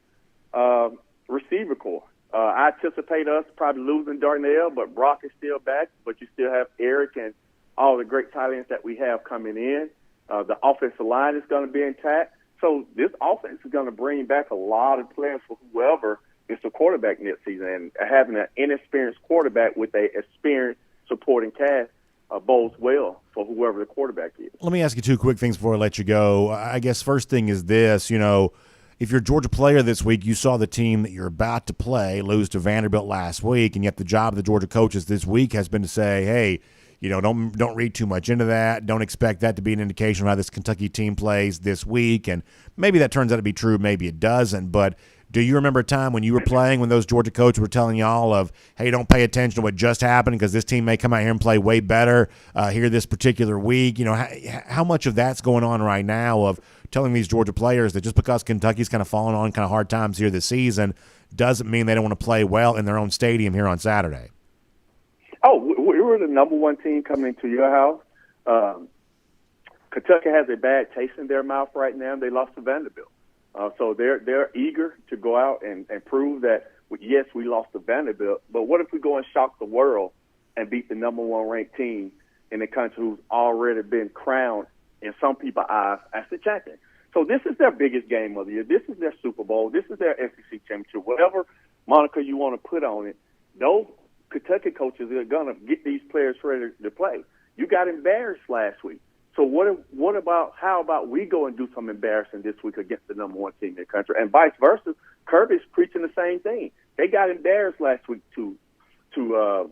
receiver core. I anticipate us probably losing Darnell, but Brock is still back. But you still have Eric and all the great tight ends that we have coming in. The offensive line is going to be intact. So this offense is going to bring back a lot of players for whoever is the quarterback next season. And having an inexperienced quarterback with a experienced supporting cast bodes well for whoever the quarterback is. Let me ask you two quick things before I let you go. I guess first thing is this, if you're a Georgia player this week, you saw the team that you're about to play lose to Vanderbilt last week, and yet the job of the Georgia coaches this week has been to say, hey, don't read too much into that. Don't expect that to be an indication of how this Kentucky team plays this week. And maybe that turns out to be true, maybe it doesn't. But do you remember a time when you were playing when those Georgia coaches were telling y'all of, hey, don't pay attention to what just happened because this team may come out here and play way better here this particular week? How much of that's going on right now of telling these Georgia players that just because Kentucky's kind of fallen on kind of hard times here this season doesn't mean they don't want to play well in their own stadium here on Saturday? Oh, we were the number one team coming into your house. Kentucky has a bad taste in their mouth right now. They lost to Vanderbilt. So they're eager to go out and prove that, yes, we lost to Vanderbilt, but what if we go and shock the world and beat the number one ranked team in the country who's already been crowned in some people's eyes as the champion? So this is their biggest game of the year. This is their Super Bowl. This is their SEC championship. Whatever moniker you want to put on it, those Kentucky coaches are going to get these players ready to play. You got embarrassed last week. So how about we go and do some embarrassing this week against the number one team in the country, and vice versa? Kirby's preaching the same thing. They got embarrassed last week to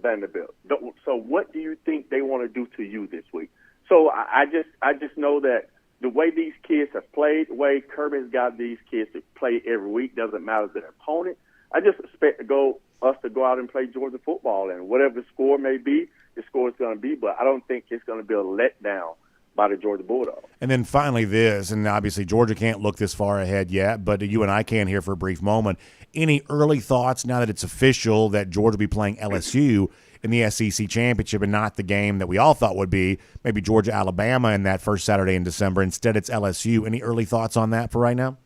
Vanderbilt. So what do you think they want to do to you this week? So I just know that the way these kids have played, the way Kirby's got these kids to play every week, doesn't matter their opponent. I just expect us to go out and play Georgia football, and whatever the score may be, the score is going to be. But I don't think it's going to be a letdown by the Georgia Bulldogs. And then finally this, and obviously Georgia can't look this far ahead yet, but you and I can here for a brief moment. Any early thoughts now that it's official that Georgia will be playing LSU in the SEC championship and not the game that we all thought would be maybe Georgia-Alabama in that first Saturday in December? Instead, it's LSU. Any early thoughts on that for right now?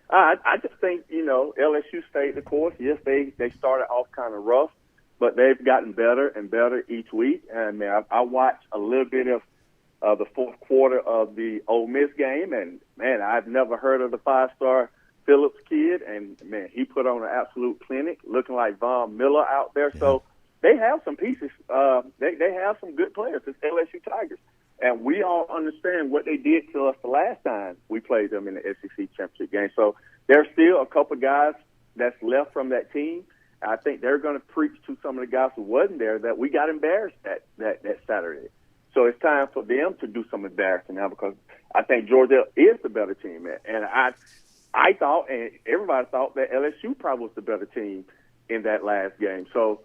I just think, LSU stayed the course. Yes, they started off kind of rough, but they've gotten better and better each week. And, man, I watched a little bit of the fourth quarter of the Ole Miss game, and, man, I've never heard of the five-star Phillips kid, and, man, he put on an absolute clinic, looking like Von Miller out there. So they have some pieces. They have some good players. It's LSU Tigers. And we all understand what they did to us the last time we played them in the SEC championship game. So there's still a couple guys that's left from that team. I think they're going to preach to some of the guys who wasn't there that we got embarrassed that Saturday. So it's time for them to do some embarrassing now, because I think Georgia is the better team. And I thought, and everybody thought, that LSU probably was the better team in that last game. So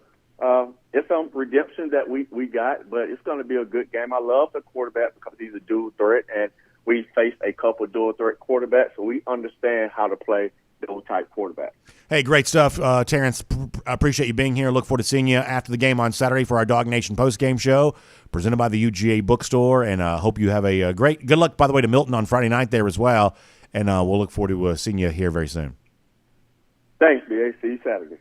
it's some redemption that we got, but it's going to be a good game. I love the quarterback because he's a dual threat, and we faced a couple of dual threat quarterbacks, so we understand how to play those type quarterbacks. Hey, great stuff, Terrence. I appreciate you being here. Look forward to seeing you after the game on Saturday for our Dog Nation post-game show presented by the UGA bookstore, and hope you have a great – good luck, by the way, to Milton on Friday night there as well, and we'll look forward to seeing you here very soon. Thanks, B.A. See you Saturday.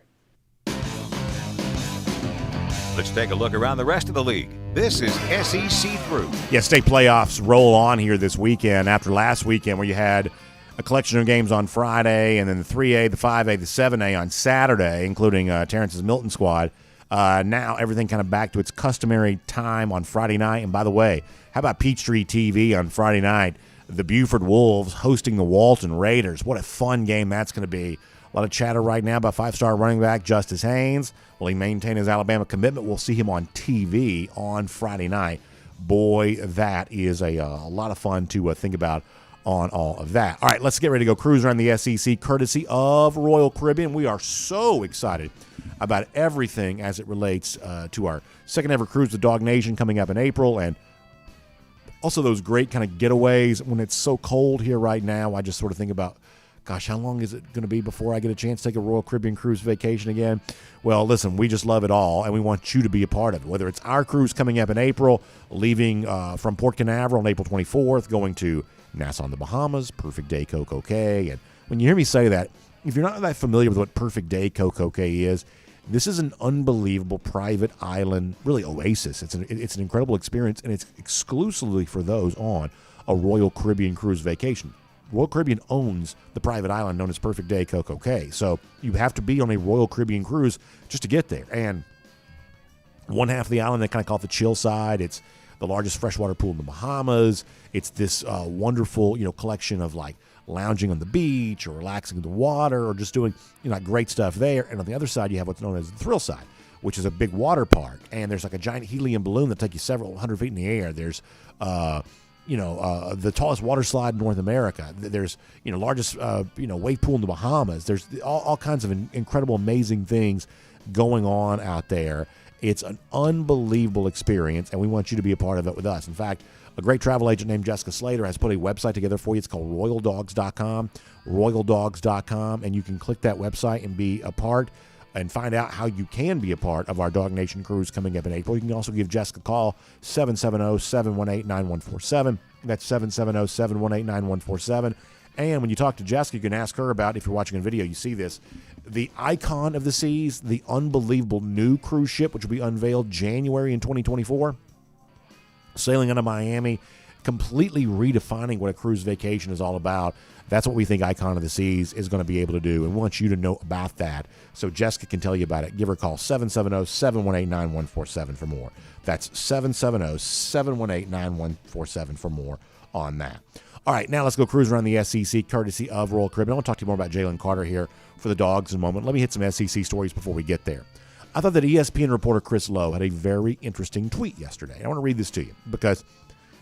Let's take a look around the rest of the league. This is SEC Through. Yeah, state playoffs roll on here this weekend after last weekend where you had a collection of games on Friday and then the 3A, the 5A, the 7A on Saturday, including Terrence's Milton squad. Now everything kind of back to its customary time on Friday night. And by the way, how about Peachtree TV on Friday night? The Buford Wolves hosting the Walton Raiders. What a fun game that's going to be. A lot of chatter right now about five-star running back Justice Haynes. Will he maintain his Alabama commitment? We'll see him on TV on Friday night. Boy, that is a lot of fun to think about on all of that. All right, let's get ready to go cruise around the SEC courtesy of Royal Caribbean. We are so excited about everything as it relates to our second ever cruise to Dog Nation coming up in April, and also those great kind of getaways when it's so cold here right now. I just sort of think about, gosh, how long is it going to be before I get a chance to take a Royal Caribbean cruise vacation again? Well, listen, we just love it all, and we want you to be a part of it. Whether it's our cruise coming up in April, leaving from Port Canaveral on April 24th, going to Nassau in the Bahamas, Perfect Day Coco Cay. And when you hear me say that, if you're not that familiar with what Perfect Day Coco Cay is, this is an unbelievable private island, really oasis. It's an incredible experience, and it's exclusively for those on a Royal Caribbean cruise vacation. Royal Caribbean owns the private island known as Perfect Day Coco Cay. So you have to be on a Royal Caribbean cruise just to get there. And one half of the island, they kind of call it the chill side. It's the largest freshwater pool in the Bahamas. It's this wonderful, collection of like lounging on the beach or relaxing in the water or just doing, great stuff there. And on the other side, you have what's known as the thrill side, which is a big water park. And there's like a giant helium balloon that takes you several hundred feet in the air. There's the tallest water slide in North America. There's, largest, wave pool in the Bahamas. There's all kinds of incredible, amazing things going on out there. It's an unbelievable experience, and we want you to be a part of it with us. In fact, a great travel agent named Jessica Slater has put a website together for you. It's called royaldogs.com, royaldogs.com, and you can click that website and be a part and find out how you can be a part of our Dog Nation cruise coming up in April. You can also give Jessica a call, 770-718-9147. That's 770-718-9147. And when you talk to Jessica, you can ask her about, if you're watching a video, you see this, the Icon of the Seas, the unbelievable new cruise ship, which will be unveiled January in 2024, sailing out of Miami, completely redefining what a cruise vacation is all about. That's what we think Icon of the Seas is going to be able to do, and we want you to know about that. So Jessica can tell you about it. Give her a call, 770-718-9147 for more. That's 770-718-9147 for more on that. All right, now let's go cruise around the SEC, courtesy of Royal Caribbean. I want to talk to you more about Jalen Carter here for the Dogs in a moment. Let me hit some SEC stories before we get there. I thought that ESPN reporter Chris Lowe had a very interesting tweet yesterday. I want to read this to you because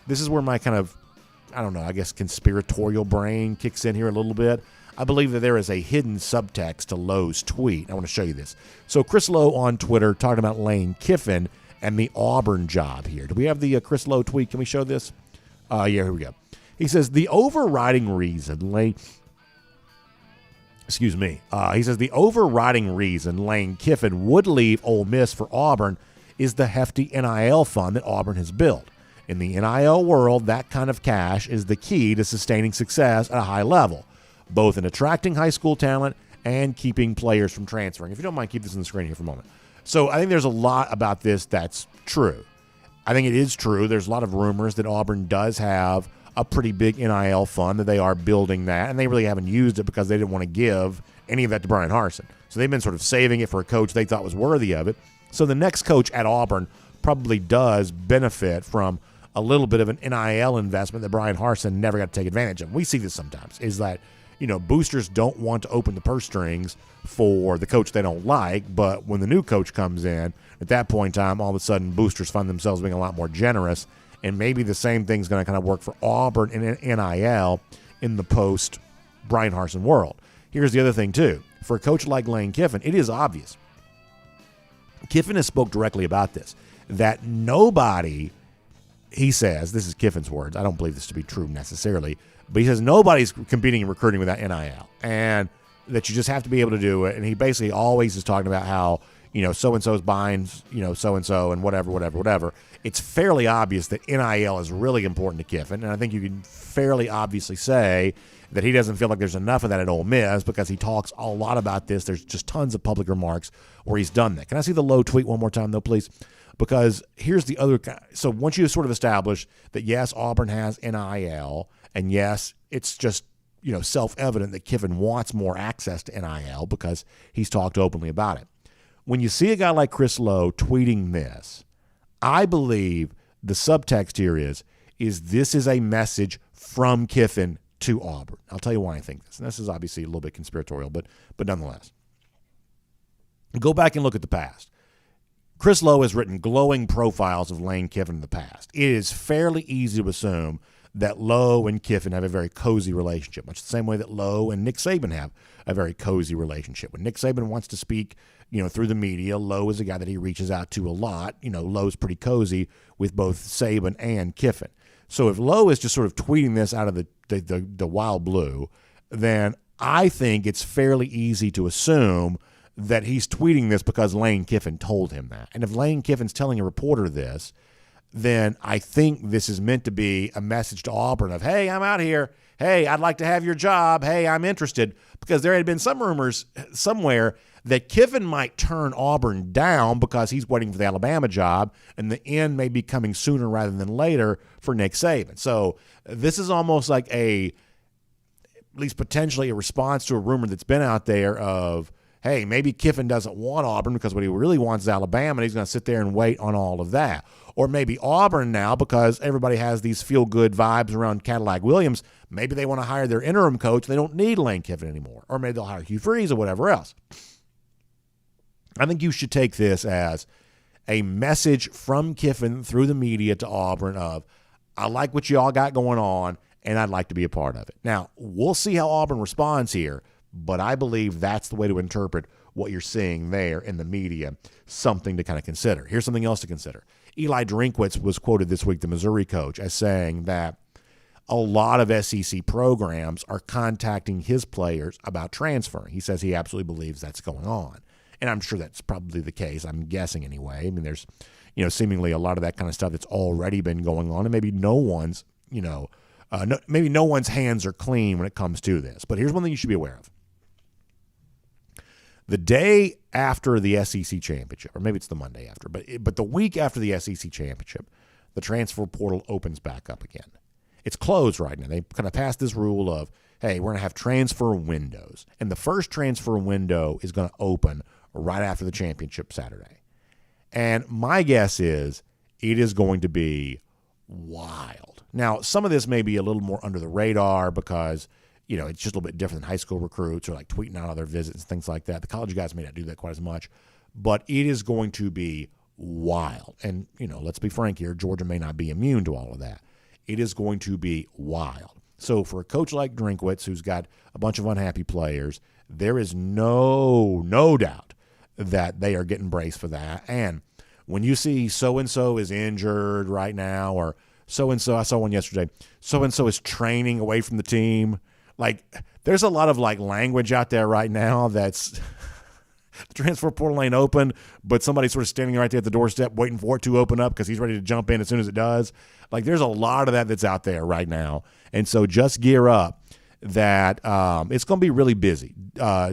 this is where my kind of, conspiratorial brain kicks in here a little bit. I believe that there is a hidden subtext to Lowe's tweet. I want to show you this. So Chris Lowe on Twitter talking about Lane Kiffin and the Auburn job here. Do we have the Chris Lowe tweet? Can we show this? Yeah, here we go. He says the overriding reason Lane Kiffin would leave Ole Miss for Auburn is the hefty NIL fund that Auburn has built. In the NIL world, that kind of cash is the key to sustaining success at a high level, both in attracting high school talent and keeping players from transferring. If you don't mind, keep this on the screen here for a moment. So I think there's a lot about this that's true. I think it is true. There's a lot of rumors that Auburn does have a pretty big NIL fund, that they are building that, and they really haven't used it because they didn't want to give any of that to Brian Harsin. So they've been sort of saving it for a coach they thought was worthy of it. So the next coach at Auburn probably does benefit from a little bit of an NIL investment that Brian Harsin never got to take advantage of. We see this sometimes, is that, boosters don't want to open the purse strings for the coach they don't like, but when the new coach comes in, at that point in time, all of a sudden boosters find themselves being a lot more generous, and maybe the same thing's going to kind of work for Auburn and NIL in the post-Brian Harsin world. Here's the other thing, too. For a coach like Lane Kiffin, it is obvious. Kiffin has spoke directly about this, that nobody, he says, this is Kiffin's words, I don't believe this to be true necessarily, but he says nobody's competing and recruiting without NIL, and that you just have to be able to do it. And he basically always is talking about how, so-and-so's buying, so-and-so and whatever. It's fairly obvious that NIL is really important to Kiffin, and I think you can fairly obviously say that he doesn't feel like there's enough of that at Ole Miss because he talks a lot about this. There's just tons of public remarks where he's done that. Can I see the Lowe tweet one more time, though, please? Because here's the other – so once you sort of establish that, yes, Auburn has NIL, and, yes, it's just, self-evident that Kiffin wants more access to NIL because he's talked openly about it. When you see a guy like Chris Lowe tweeting this, I believe the subtext here is this is a message from Kiffin to Auburn. I'll tell you why I think this. And this is obviously a little bit conspiratorial, but nonetheless. Go back and look at the past. Chris Lowe has written glowing profiles of Lane Kiffin in the past. It is fairly easy to assume that Lowe and Kiffin have a very cozy relationship, much the same way that Lowe and Nick Saban have a very cozy relationship. When Nick Saban wants to speak, through the media, Lowe is a guy that he reaches out to a lot. Lowe's pretty cozy with both Saban and Kiffin. So if Lowe is just sort of tweeting this out of the wild blue, then I think it's fairly easy to assume that he's tweeting this because Lane Kiffin told him that. And if Lane Kiffin's telling a reporter this, then I think this is meant to be a message to Auburn of, hey, I'm out here. Hey, I'd like to have your job. Hey, I'm interested. Because there had been some rumors somewhere that Kiffin might turn Auburn down because he's waiting for the Alabama job, and the end may be coming sooner rather than later for Nick Saban. So this is almost like at least potentially a response to a rumor that's been out there of, hey, maybe Kiffin doesn't want Auburn because what he really wants is Alabama, and he's going to sit there and wait on all of that. Or maybe Auburn now, because everybody has these feel-good vibes around Cadillac Williams, maybe they want to hire their interim coach. They don't need Lane Kiffin anymore. Or maybe they'll hire Hugh Freeze or whatever else. I think you should take this as a message from Kiffin through the media to Auburn of, I like what you all got going on, and I'd like to be a part of it. Now, we'll see how Auburn responds here, but I believe that's the way to interpret what you're seeing there in the media, something to kind of consider. Here's something else to consider. Eli Drinkwitz was quoted this week, the Missouri coach, as saying that a lot of SEC programs are contacting his players about transferring. He says he absolutely believes that's going on. And I'm sure that's probably the case. I'm guessing anyway. I mean, there's, seemingly a lot of that kind of stuff that's already been going on, and maybe no one's hands are clean when it comes to this. But here's one thing you should be aware of. The day after the SEC championship, or maybe it's the Monday after, but the week after the SEC championship, the transfer portal opens back up again. It's closed right now. They kind of passed this rule of, hey, we're going to have transfer windows. And the first transfer window is going to open right after the championship Saturday. And my guess is it is going to be wild. Now, some of this may be a little more under the radar because, it's just a little bit different than high school recruits or like tweeting out all their visits and things like that. The college guys may not do that quite as much, but it is going to be wild. And, let's be frank here, Georgia may not be immune to all of that. It is going to be wild. So for a coach like Drinkwitz, who's got a bunch of unhappy players, there is no doubt that they are getting braced for that. And when you see so-and-so is injured right now, or so-and-so, I saw one yesterday, so-and-so is training away from the team, like there's a lot of like language out there right now that's the transfer portal ain't open, but somebody's sort of standing right there at the doorstep waiting for it to open up because he's ready to jump in as soon as it does. Like there's a lot of that that's out there right now. And so just gear up that it's going to be really busy.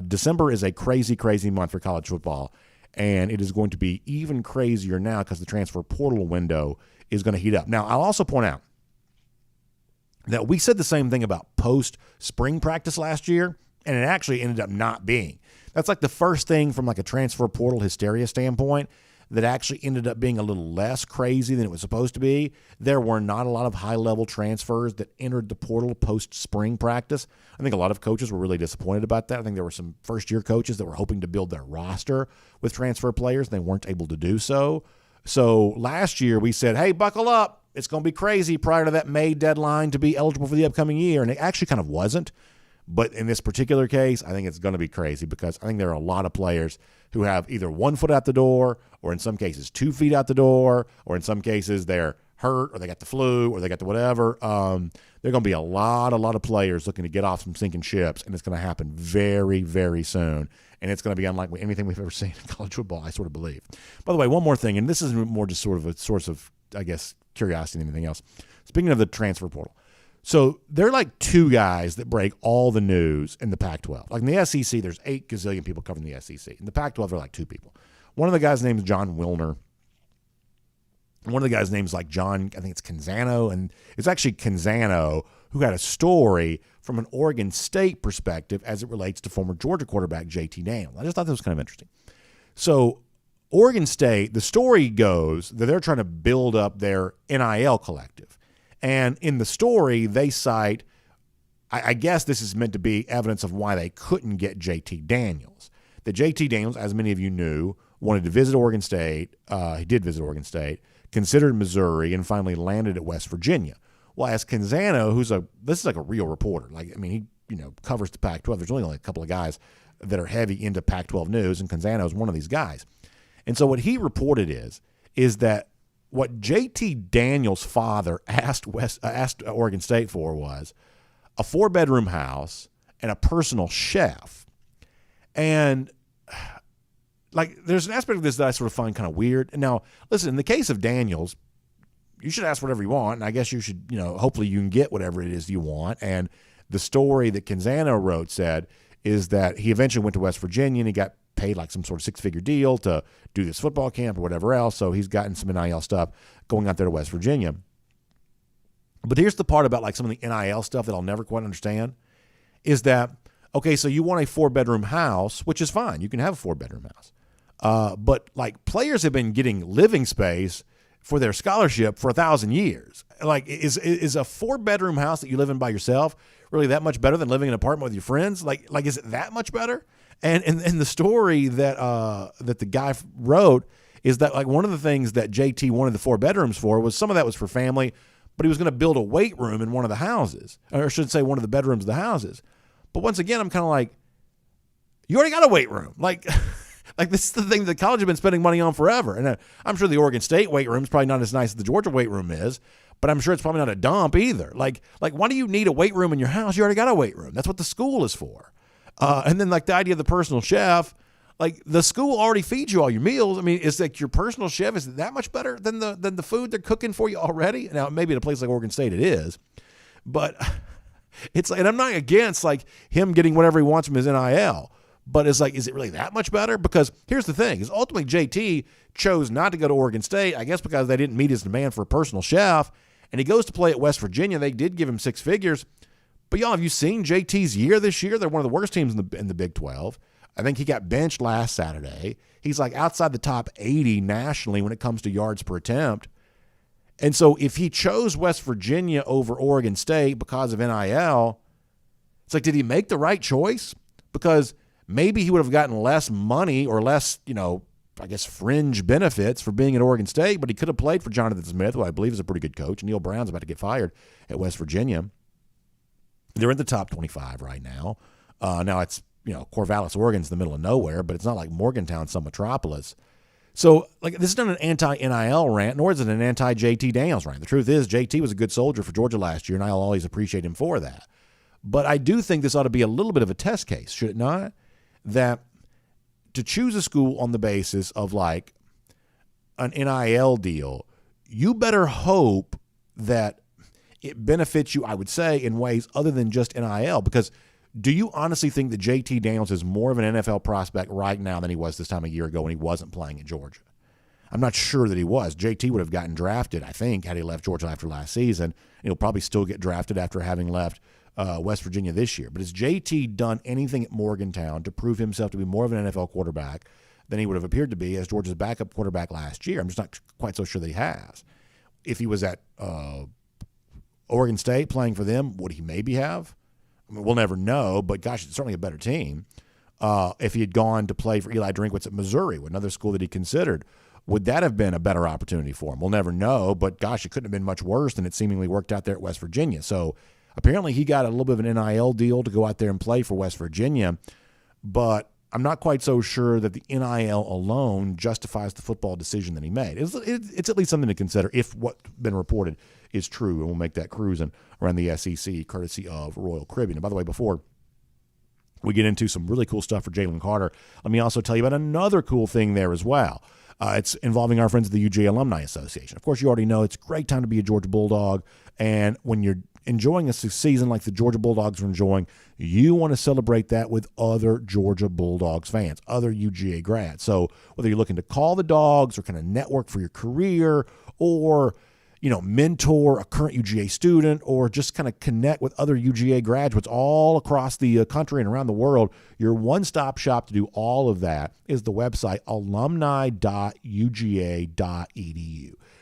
December is a crazy, crazy month for college football, and it is going to be even crazier now because the transfer portal window is going to heat up. Now, I'll also point out that we said the same thing about post-spring practice last year, and it actually ended up not being. That's like the first thing from like a transfer portal hysteria standpoint that actually ended up being a little less crazy than it was supposed to be. There were not a lot of high-level transfers that entered the portal post-spring practice. I think a lot of coaches were really disappointed about that. I think there were some first-year coaches that were hoping to build their roster with transfer players, and they weren't able to do so. So last year we said, hey, buckle up. It's going to be crazy prior to that May deadline to be eligible for the upcoming year, and it actually kind of wasn't. But in this particular case, I think it's going to be crazy because I think there are a lot of players who have either 1 foot out the door or in some cases 2 feet out the door, or in some cases they're hurt or they got the flu or they got the whatever. There are going to be a lot of players looking to get off some sinking ships, and it's going to happen very, very soon. And it's going to be unlike anything we've ever seen in college football, I sort of believe. By the way, one more thing, and this is more just sort of a source of, I guess, curiosity than anything else. Speaking of the transfer portal, so there are like 2 guys that break all the news in the Pac-12. Like in the SEC, there's 8 gazillion people covering the SEC. In the Pac-12, there are like 2 people. One of the guys' name is John Wilner. One of the guys' names is like John, I think it's Canzano, and it's actually Canzano who had a story from an Oregon State perspective as it relates to former Georgia quarterback JT Daniels. I just thought that was kind of interesting. So Oregon State, the story goes that they're trying to build up their NIL collective. And in the story, they cite, I guess this is meant to be evidence of why they couldn't get JT Daniels. That JT Daniels, as many of you knew, wanted to visit Oregon State. He did visit Oregon State, considered Missouri, and finally landed at West Virginia. Well, as Canzano, this is like a real reporter. Like, I mean, he covers the Pac-12. There's only a couple of guys that are heavy into Pac-12 news, and Canzano is one of these guys. And so what he reported is that what JT Daniels' father asked Oregon State for was a 4-bedroom house and a personal chef. And like, there's an aspect of this that I sort of find kind of weird. Now, listen, in the case of Daniels, you should ask whatever you want, and I guess you should, hopefully you can get whatever it is you want. And the story that Canzano wrote said is that he eventually went to West Virginia and he got paid like some sort of 6-figure deal to do this football camp or whatever else. So he's gotten some NIL stuff going out there to West Virginia. But here's the part about like some of the NIL stuff that I'll never quite understand is that, okay, so you want a 4-bedroom house, which is fine. You can have a 4-bedroom house. But like players have been getting living space for their scholarship for 1,000 years. Like, is a 4-bedroom house that you live in by yourself really that much better than living in an apartment with your friends? Like is it that much better? And the story that that the guy wrote is that like one of the things that JT wanted the 4 bedrooms for was some of that was for family, but he was going to build a weight room in one of the houses, or I should say one of the bedrooms of the houses. But once again, I'm kind of like, you already got a weight room. Like this is the thing that college has been spending money on forever. And I'm sure the Oregon State weight room is probably not as nice as the Georgia weight room is, but I'm sure it's probably not a dump either. Like why do you need a weight room in your house? You already got a weight room. That's what the school is for. And then like the idea of the personal chef, like the school already feeds you all your meals. I mean, it's like your personal chef is that much better than the food they're cooking for you already? Now, maybe at a place like Oregon State it is, but it's like, and I'm not against like him getting whatever he wants from his NIL, but it's like, is it really that much better? Because here's the thing, is ultimately JT chose not to go to Oregon State, I guess because they didn't meet his demand for a personal chef, and he goes to play at West Virginia. They did give him 6 figures. But y'all, have you seen JT's year this year? They're one of the worst teams in the Big 12. I think he got benched last Saturday. He's like outside the top 80 nationally when it comes to yards per attempt. And so if he chose West Virginia over Oregon State because of NIL, it's like, did he make the right choice? Because maybe he would have gotten less money or less, I guess, fringe benefits for being at Oregon State, but he could have played for Jonathan Smith, who I believe is a pretty good coach. Neil Brown's about to get fired at West Virginia. They're in the top 25 right now. Now it's, Corvallis, Oregon's in the middle of nowhere, but it's not like Morgantown, some metropolis. So, like, this is not an anti-NIL rant, nor is it an anti-JT Daniels rant. The truth is, JT was a good soldier for Georgia last year, and I'll always appreciate him for that. But I do think this ought to be a little bit of a test case, should it not? That to choose a school on the basis of, like, an NIL deal, you better hope that it benefits you, I would say, in ways other than just NIL. Because do you honestly think that JT Daniels is more of an NFL prospect right now than he was this time a year ago when he wasn't playing at Georgia? I'm not sure that he was. JT would have gotten drafted, I think, had he left Georgia after last season. He'll probably still get drafted after having left West Virginia this year. But has JT done anything at Morgantown to prove himself to be more of an NFL quarterback than he would have appeared to be as Georgia's backup quarterback last year. I'm just not quite so sure that he has. If he was at Oregon State playing for them, would he maybe have? I mean, we'll never know, but gosh, it's certainly a better team. If he had gone to play for Eli Drinkwitz at Missouri, another school that he considered, would that have been a better opportunity for him? We'll never know, but gosh, it couldn't have been much worse than it seemingly worked out there at West Virginia. So apparently he got a little bit of an NIL deal to go out there and play for West Virginia, but I'm not quite so sure that the NIL alone justifies the football decision that he made. It's at least something to consider if what's been reported is true, and we'll make that cruising around the SEC courtesy of Royal Caribbean. And by the way, before we get into some really cool stuff for Jalen Carter, let me also tell you about another cool thing there as well. It's involving our friends at the UGA Alumni Association. Of course, you already know it's a great time to be a Georgia Bulldog, and when you're enjoying a season like the Georgia Bulldogs are enjoying, you want to celebrate that with other Georgia Bulldogs fans, other UGA grads. So whether you're looking to call the Dogs or kind of network for your career or mentor a current UGA student or just kind of connect with other UGA graduates all across the country and around the world, your one-stop shop to do all of that is the website alumni.uga.edu.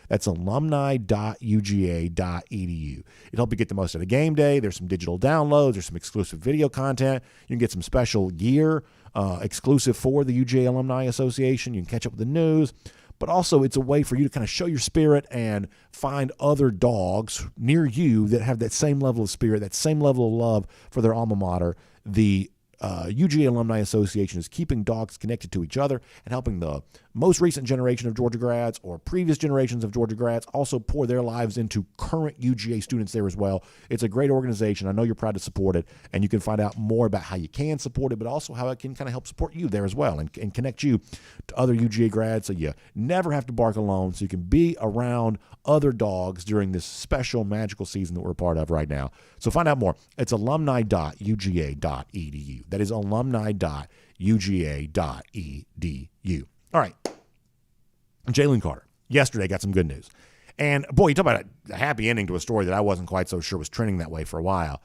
That's alumni.uga.edu. It'll help you get the most out of game day. There's some digital downloads. There's some exclusive video content. You can get some special gear exclusive for the UGA Alumni Association. You can catch up with the news. But also it's a way for you to kind of show your spirit and find other dogs near you that have that same level of spirit, that same level of love for their alma mater. The UGA Alumni Association is keeping dogs connected to each other and helping the most recent generation of Georgia grads or previous generations of Georgia grads also pour their lives into current UGA students there as well. It's a great organization. I know you're proud to support it, and you can find out more about how you can support it, but also how it can kind of help support you there as well and connect you to other UGA grads so you never have to bark alone, so you can be around other dogs during this special magical season that we're a part of right now. So find out more. It's alumni.uga.edu. That is alumni.uga.edu. All right. Jalen Carter. Yesterday got some good news. And, boy, you talk about a happy ending to a story that I wasn't quite so sure was trending that way for a while.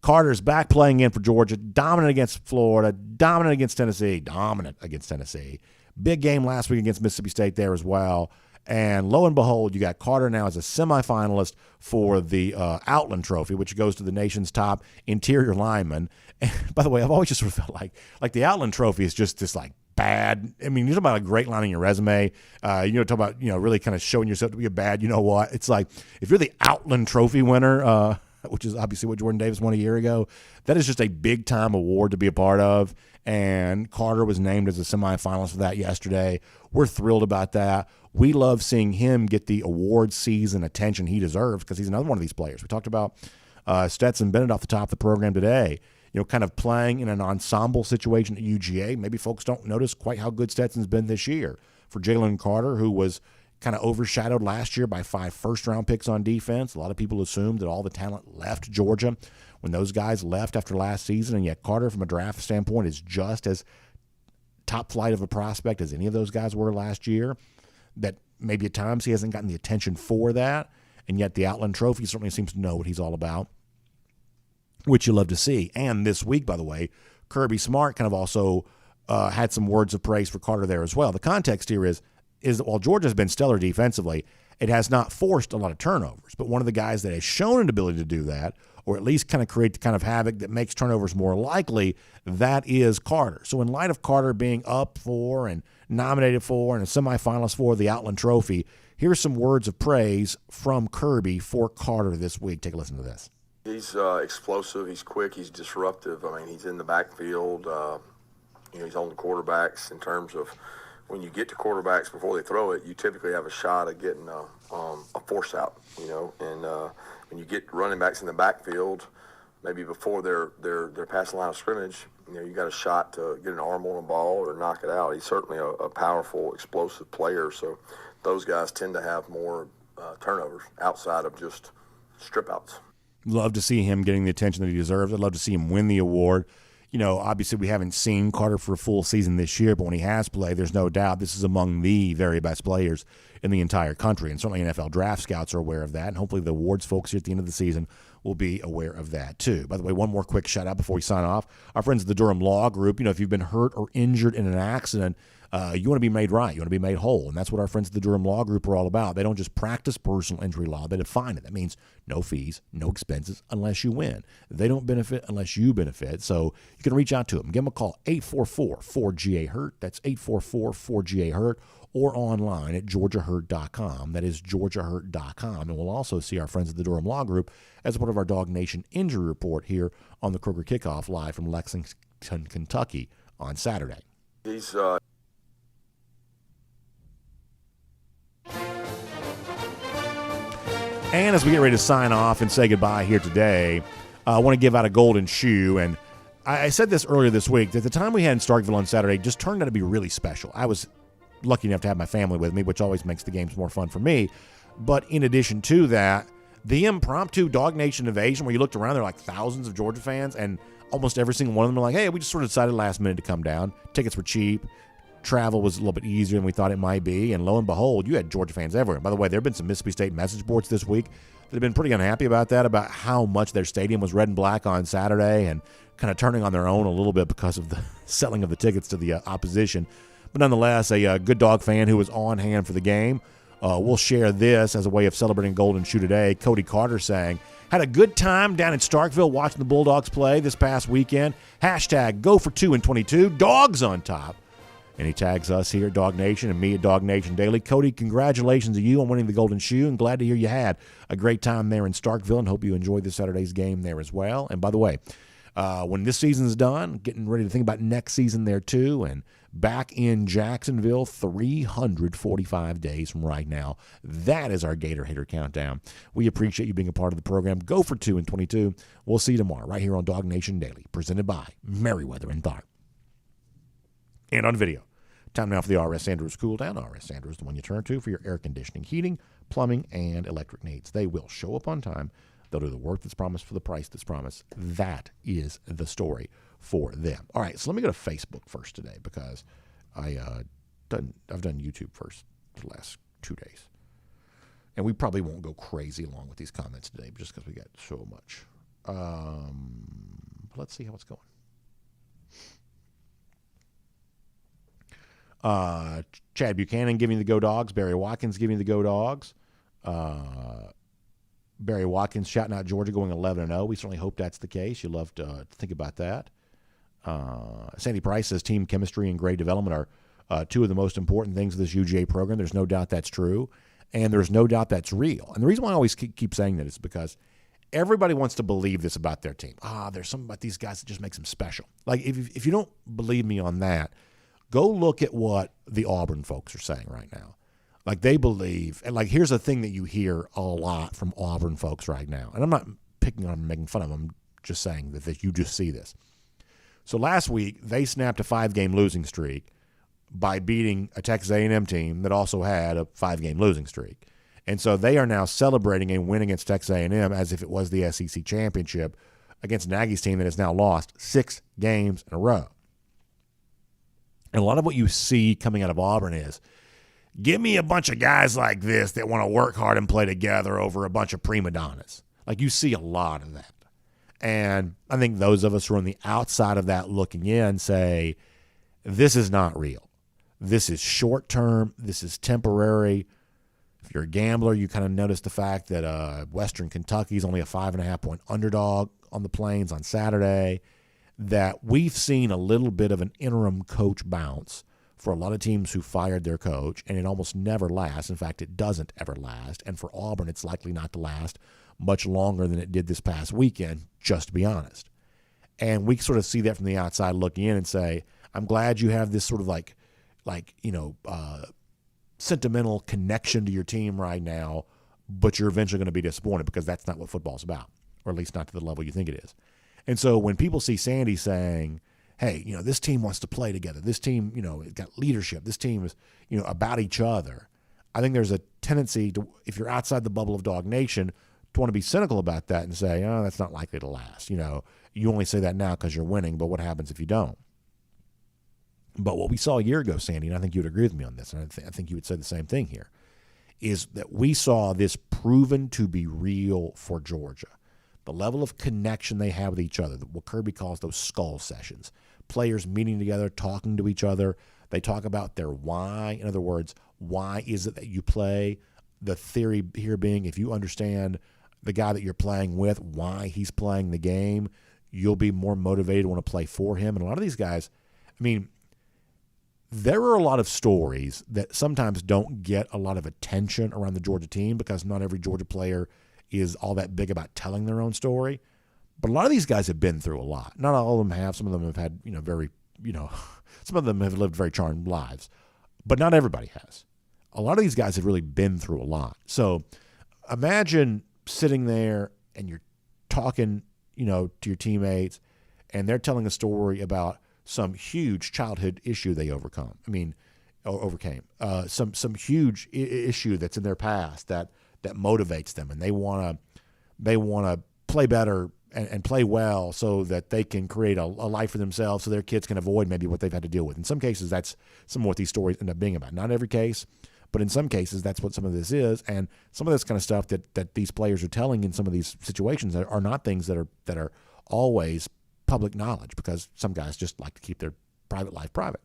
Carter's back playing in for Georgia, dominant against Florida, dominant against Tennessee. Big game last week against Mississippi State there as well. And lo and behold, you got Carter now as a semifinalist for the Outland Trophy, which goes to the nation's top interior lineman. And by the way, I've always just sort of felt like the Outland Trophy is just this bad. I mean, you're talking about a great line on your resume. Talk about really kind of showing yourself to be a bad. You know what? It's like if you're the Outland Trophy winner, which is obviously what Jordan Davis won a year ago, that is just a big time award to be a part of. And Carter was named as a semifinalist for that yesterday. We're thrilled about that. We love seeing him get the award season attention he deserves because he's another one of these players. We talked about Stetson Bennett off the top of the program today, kind of playing in an ensemble situation at UGA. Maybe folks don't notice quite how good Stetson's been this year. For Jalen Carter, who was kind of overshadowed last year by 5 first-round picks on defense, a lot of people assumed that all the talent left Georgia when those guys left after last season, and yet Carter, from a draft standpoint, is just as top flight of a prospect as any of those guys were last year. That maybe at times he hasn't gotten the attention for that, and yet the Outland Trophy certainly seems to know what he's all about, which you love to see. And this week, by the way, Kirby Smart kind of also had some words of praise for Carter there as well. The context here is that while Georgia's been stellar defensively, it has not forced a lot of turnovers. But one of the guys that has shown an ability to do that, or at least kind of create the kind of havoc that makes turnovers more likely, that is Carter. So in light of Carter being up for and nominated for and a semifinalist for the Outland Trophy, here's some words of praise from Kirby for Carter this week. Take a listen to this. He's explosive. He's quick. He's disruptive. I mean, he's in the backfield. He's on the quarterbacks in terms of when you get to quarterbacks before they throw it, you typically have a shot of getting a force out, and when you get running backs in the backfield, maybe before they're past the line of scrimmage, you got a shot to get an arm on a ball or knock it out. He's certainly a powerful, explosive player, so those guys tend to have more turnovers outside of just strip outs. Love to see him getting the attention that he deserves. I'd love to see him win the award. Obviously we haven't seen Carter for a full season this year, but when he has played, there's no doubt this is among the very best players in the entire country. And certainly NFL draft scouts are aware of that, and hopefully the awards folks here at the end of the season will be aware of that too. By the way, one more quick shout out before we sign off. Our friends at the Durham Law Group, if you've been hurt or injured in an accident, You want to be made right. You want to be made whole. And that's what our friends at the Durham Law Group are all about. They don't just practice personal injury law. They define it. That means no fees, no expenses unless you win. They don't benefit unless you benefit. So you can reach out to them. Give them a call, 844-4GA-HURT. That's 844-4GA-HURT. Or online at georgiahurt.com. That is georgiahurt.com. And we'll also see our friends at the Durham Law Group as part of our DawgNation Injury Report here on the Kroger Kickoff live from Lexington, Kentucky on Saturday. And as we get ready to sign off and say goodbye here today, I want to give out a golden shoe. And I said this earlier this week, that the time we had in Starkville on Saturday just turned out to be really special. I was lucky enough to have my family with me, which always makes the games more fun for me. But in addition to that, the impromptu DawgNation invasion, where you looked around, there were like thousands of Georgia fans, and almost every single one of them were like, hey, we just sort of decided last minute to come down. Tickets were cheap. Travel was a little bit easier than we thought it might be. And lo and behold, you had Georgia fans everywhere. By the way, there have been some Mississippi State message boards this week that have been pretty unhappy about that, about how much their stadium was red and black on Saturday and kind of turning on their own a little bit because of the selling of the tickets to the opposition. But nonetheless, a good Dog fan who was on hand for the game. We'll share this as a way of celebrating Golden Shoe today. Cody Carter saying, had a good time down in Starkville watching the Bulldogs play this past weekend. Hashtag go for 2 in 22. Dogs on top. And he tags us here at DawgNation and me at DawgNation Daily. Cody, congratulations to you on winning the Golden Shoe, and glad to hear you had a great time there in Starkville, and hope you enjoyed this Saturday's game there as well. And by the way, when this season's done, getting ready to think about next season there too, and back in Jacksonville 345 days from right now. That is our Gator Hater Countdown. We appreciate you being a part of the program. Go for 2 in 22. We'll see you tomorrow right here on DawgNation Daily, presented by Merriweather and Tharp. And on video. Time now for the R.S. Andrews Cool Down. R.S. Andrews, the one you turn to for your air conditioning, heating, plumbing, and electric needs. They will show up on time. They'll do the work that's promised for the price that's promised. That is the story for them. All right, so let me go to Facebook first today, because I've done YouTube first for the last 2 days. And we probably won't go crazy along with these comments today, just because we got so much. Let's see how it's going. Chad Buchanan giving the Go Dogs. Barry Watkins giving the Go Dogs. Barry Watkins shouting out Georgia going 11-0. We certainly hope that's the case. You love to think about that. Sandy Price says team chemistry and grade development are two of the most important things of this UGA program. There's no doubt that's true, and there's no doubt that's real. And the reason why I always keep saying that is because everybody wants to believe this about their team. There's something about these guys that just makes them special. Like, if you don't believe me on that, go look at what the Auburn folks are saying right now. Like, they believe, and like, here's a thing that you hear a lot from Auburn folks right now. And I'm not picking on them and making fun of them. I'm just saying that you just see this. So last week, they snapped a 5-game losing streak by beating a Texas A&M team that also had a 5-game losing streak. And so they are now celebrating a win against Texas A&M as if it was the SEC championship against an Aggies team that has now lost 6 games in a row. And a lot of what you see coming out of Auburn is, give me a bunch of guys like this that want to work hard and play together over a bunch of prima donnas. Like, you see a lot of that. And I think those of us who are on the outside of that looking in say, this is not real. This is short term. This is temporary. If you're a gambler, you kind of notice the fact that Western Kentucky is only a 5.5-point underdog on the Plains on Saturday. That we've seen a little bit of an interim coach bounce for a lot of teams who fired their coach, and it almost never lasts. In fact, it doesn't ever last. And for Auburn, it's likely not to last much longer than it did this past weekend, just to be honest. And we sort of see that from the outside looking in and say, I'm glad you have this sort of sentimental connection to your team right now, but you're eventually going to be disappointed, because that's not what football's about, or at least not to the level you think it is. And so when people see Sandy saying, hey, this team wants to play together, this team, it's got leadership, this team is, about each other, I think there's a tendency to, if you're outside the bubble of DawgNation, to want to be cynical about that and say, oh, that's not likely to last. You only say that now because you're winning, but what happens if you don't? But what we saw a year ago, Sandy, and I think you would agree with me on this, and I think you would say the same thing here, is that we saw this proven to be real for Georgia. The level of connection they have with each other, what Kirby calls those skull sessions, players meeting together, talking to each other, They talk about their why. In other words, why is it that you play? The theory here being, if you understand the guy that you're playing with, why he's playing the game, you'll be more motivated to want to play for him. And a lot of these guys, I mean, there are a lot of stories that sometimes don't get a lot of attention around the Georgia team because not every Georgia player is all that big about telling their own story. But a lot of these guys have been through a lot. Not all of them have. Some of them have had, some of them have lived very charmed lives. But not everybody has. A lot of these guys have really been through a lot. So imagine sitting there and you're talking, to your teammates, and they're telling a story about some huge childhood issue they overcame. Some huge issue that's in their past that motivates them, and they want to play better and play well so that they can create a life for themselves so their kids can avoid maybe what they've had to deal with. In some cases, that's some of what these stories end up being about. Not every case, but in some cases, that's what some of this is. And some of this kind of stuff that these players are telling in some of these situations are not things that are always public knowledge, because some guys just like to keep their private life private.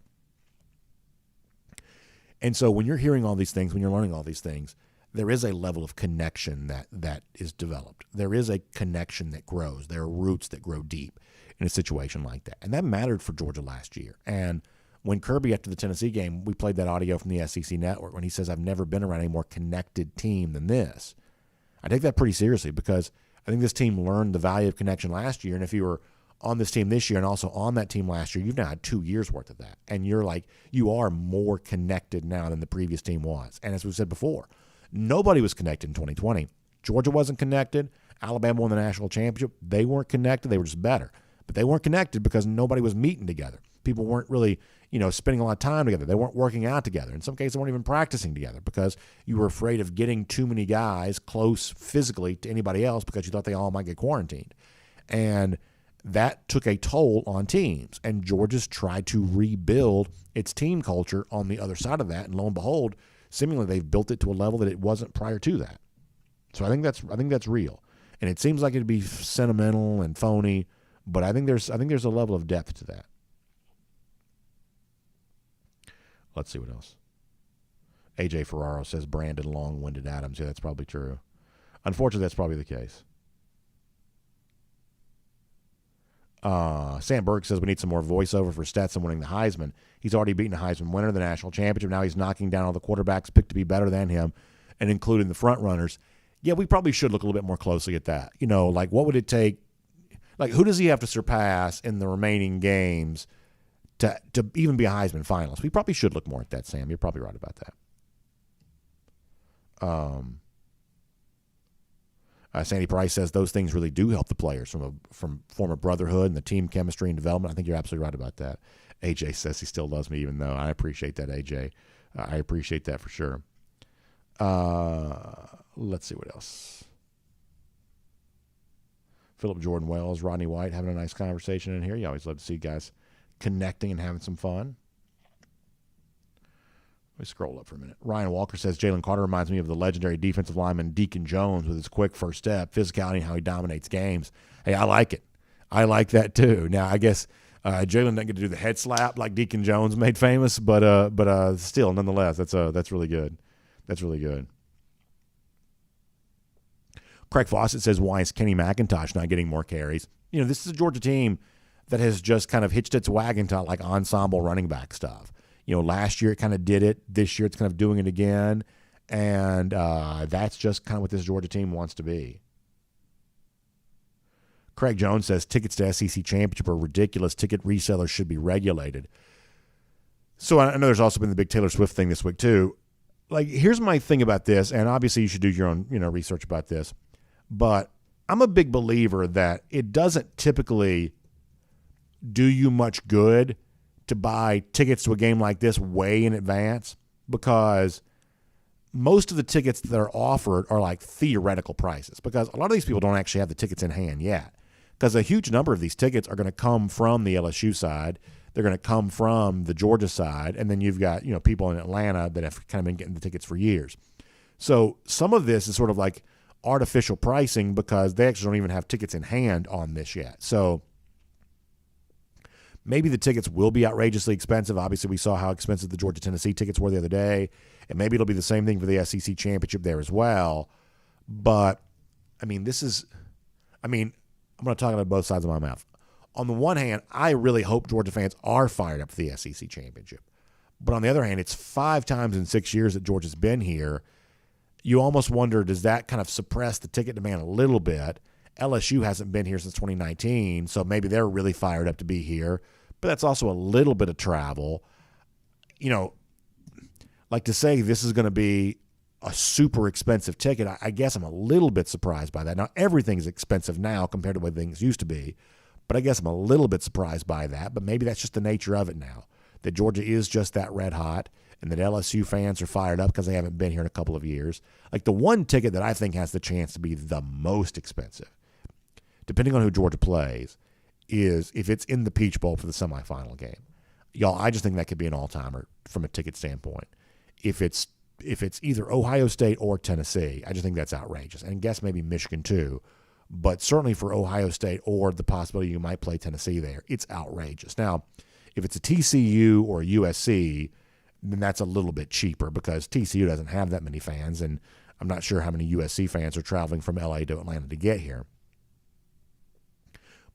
And so when you're hearing all these things, when you're learning all these things, there is a level of connection that is developed. There is a connection that grows. There are roots that grow deep in a situation like that. And that mattered for Georgia last year. And when Kirby, after the Tennessee game, we played that audio from the SEC Network when he says, "I've never been around a more connected team than this." I take that pretty seriously, because I think this team learned the value of connection last year. And if you were on this team this year and also on that team last year, you've now had 2 years worth of that. And you are more connected now than the previous team was. And as we said before, nobody was connected in 2020. Georgia wasn't connected. Alabama won the national championship. They weren't connected. They were just better. But they weren't connected because nobody was meeting together. People weren't really, spending a lot of time together. They weren't working out together. In some cases, they weren't even practicing together because you were afraid of getting too many guys close physically to anybody else because you thought they all might get quarantined. And that took a toll on teams. And Georgia's tried to rebuild its team culture on the other side of that. And lo and behold, seemingly they've built it to a level that it wasn't prior to that. So I think that's real. And it seems like it'd be sentimental and phony, but I think there's a level of depth to that. Let's see what else. AJ Ferraro says Brandon long-winded Adams. Yeah, that's probably true. Unfortunately, that's probably the case. Sam Berg says we need some more voiceover for Stetson winning the Heisman. He's already beaten a Heisman winner, the national championship. Now he's knocking down all the quarterbacks picked to be better than him, and including the front runners. Yeah, we probably should look a little bit more closely at that. What would it take? Who does he have to surpass in the remaining games to even be a Heisman finalist? We probably should look more at that, Sam. You're probably right about that. Sandy Price says those things really do help the players from form of brotherhood and the team chemistry and development. I think you're absolutely right about that. AJ says he still loves me, even though I appreciate that, AJ. I appreciate that for sure. Let's see what else. Philip Jordan Wells, Rodney White having a nice conversation in here. You always love to see guys connecting and having some fun. Let me scroll up for a minute. Ryan Walker says Jalen Carter reminds me of the legendary defensive lineman Deacon Jones with his quick first step, physicality, and how he dominates games. Hey, I like it. I like that too. Now, I guess Jalen doesn't get to do the head slap like Deacon Jones made famous, but still, nonetheless, that's really good. That's really good. Craig Fawcett says, why is Kenny McIntosh not getting more carries? This is a Georgia team that has just kind of hitched its wagon to ensemble running back stuff. Last year it kind of did it. This year it's kind of doing it again. And that's just kind of what this Georgia team wants to be. Craig Jones says tickets to SEC championship are ridiculous. Ticket resellers should be regulated. So I know there's also been the big Taylor Swift thing this week too. Here's my thing about this, and obviously you should do your own research about this. But I'm a big believer that it doesn't typically do you much good to buy tickets to a game like this way in advance, because most of the tickets that are offered are theoretical prices, because a lot of these people don't actually have the tickets in hand yet, because a huge number of these tickets are going to come from the LSU side. They're going to come from the Georgia side, and then you've got people in Atlanta that have kind of been getting the tickets for years. So some of this is sort of artificial pricing because they actually don't even have tickets in hand on this yet. So Maybe the tickets will be outrageously expensive. Obviously, we saw how expensive the Georgia-Tennessee tickets were the other day, and maybe it'll be the same thing for the SEC championship there as well. But, I'm going to talk about both sides of my mouth. On the one hand, I really hope Georgia fans are fired up for the SEC championship. But on the other hand, it's 5 times in 6 years that Georgia's been here. You almost wonder, does that kind of suppress the ticket demand a little bit? LSU hasn't been here since 2019, so maybe they're really fired up to be here. But that's also a little bit of travel. Like to say this is going to be a super expensive ticket, I guess I'm a little bit surprised by that. Now, everything's expensive now compared to what things used to be, but I guess I'm a little bit surprised by that. But maybe that's just the nature of it now, that Georgia is just that red hot and that LSU fans are fired up because they haven't been here in a couple of years. Like the one ticket that I think has the chance to be the most expensive, depending on who Georgia plays, is if it's in the Peach Bowl for the semifinal game. Y'all, I just think that could be an all-timer from a ticket standpoint. If it's either Ohio State or Tennessee, I just think that's outrageous. And I guess maybe Michigan too, but certainly for Ohio State or the possibility you might play Tennessee there, it's outrageous. Now, if it's a TCU or a USC, then that's a little bit cheaper because TCU doesn't have that many fans, and I'm not sure how many USC fans are traveling from LA to Atlanta to get here.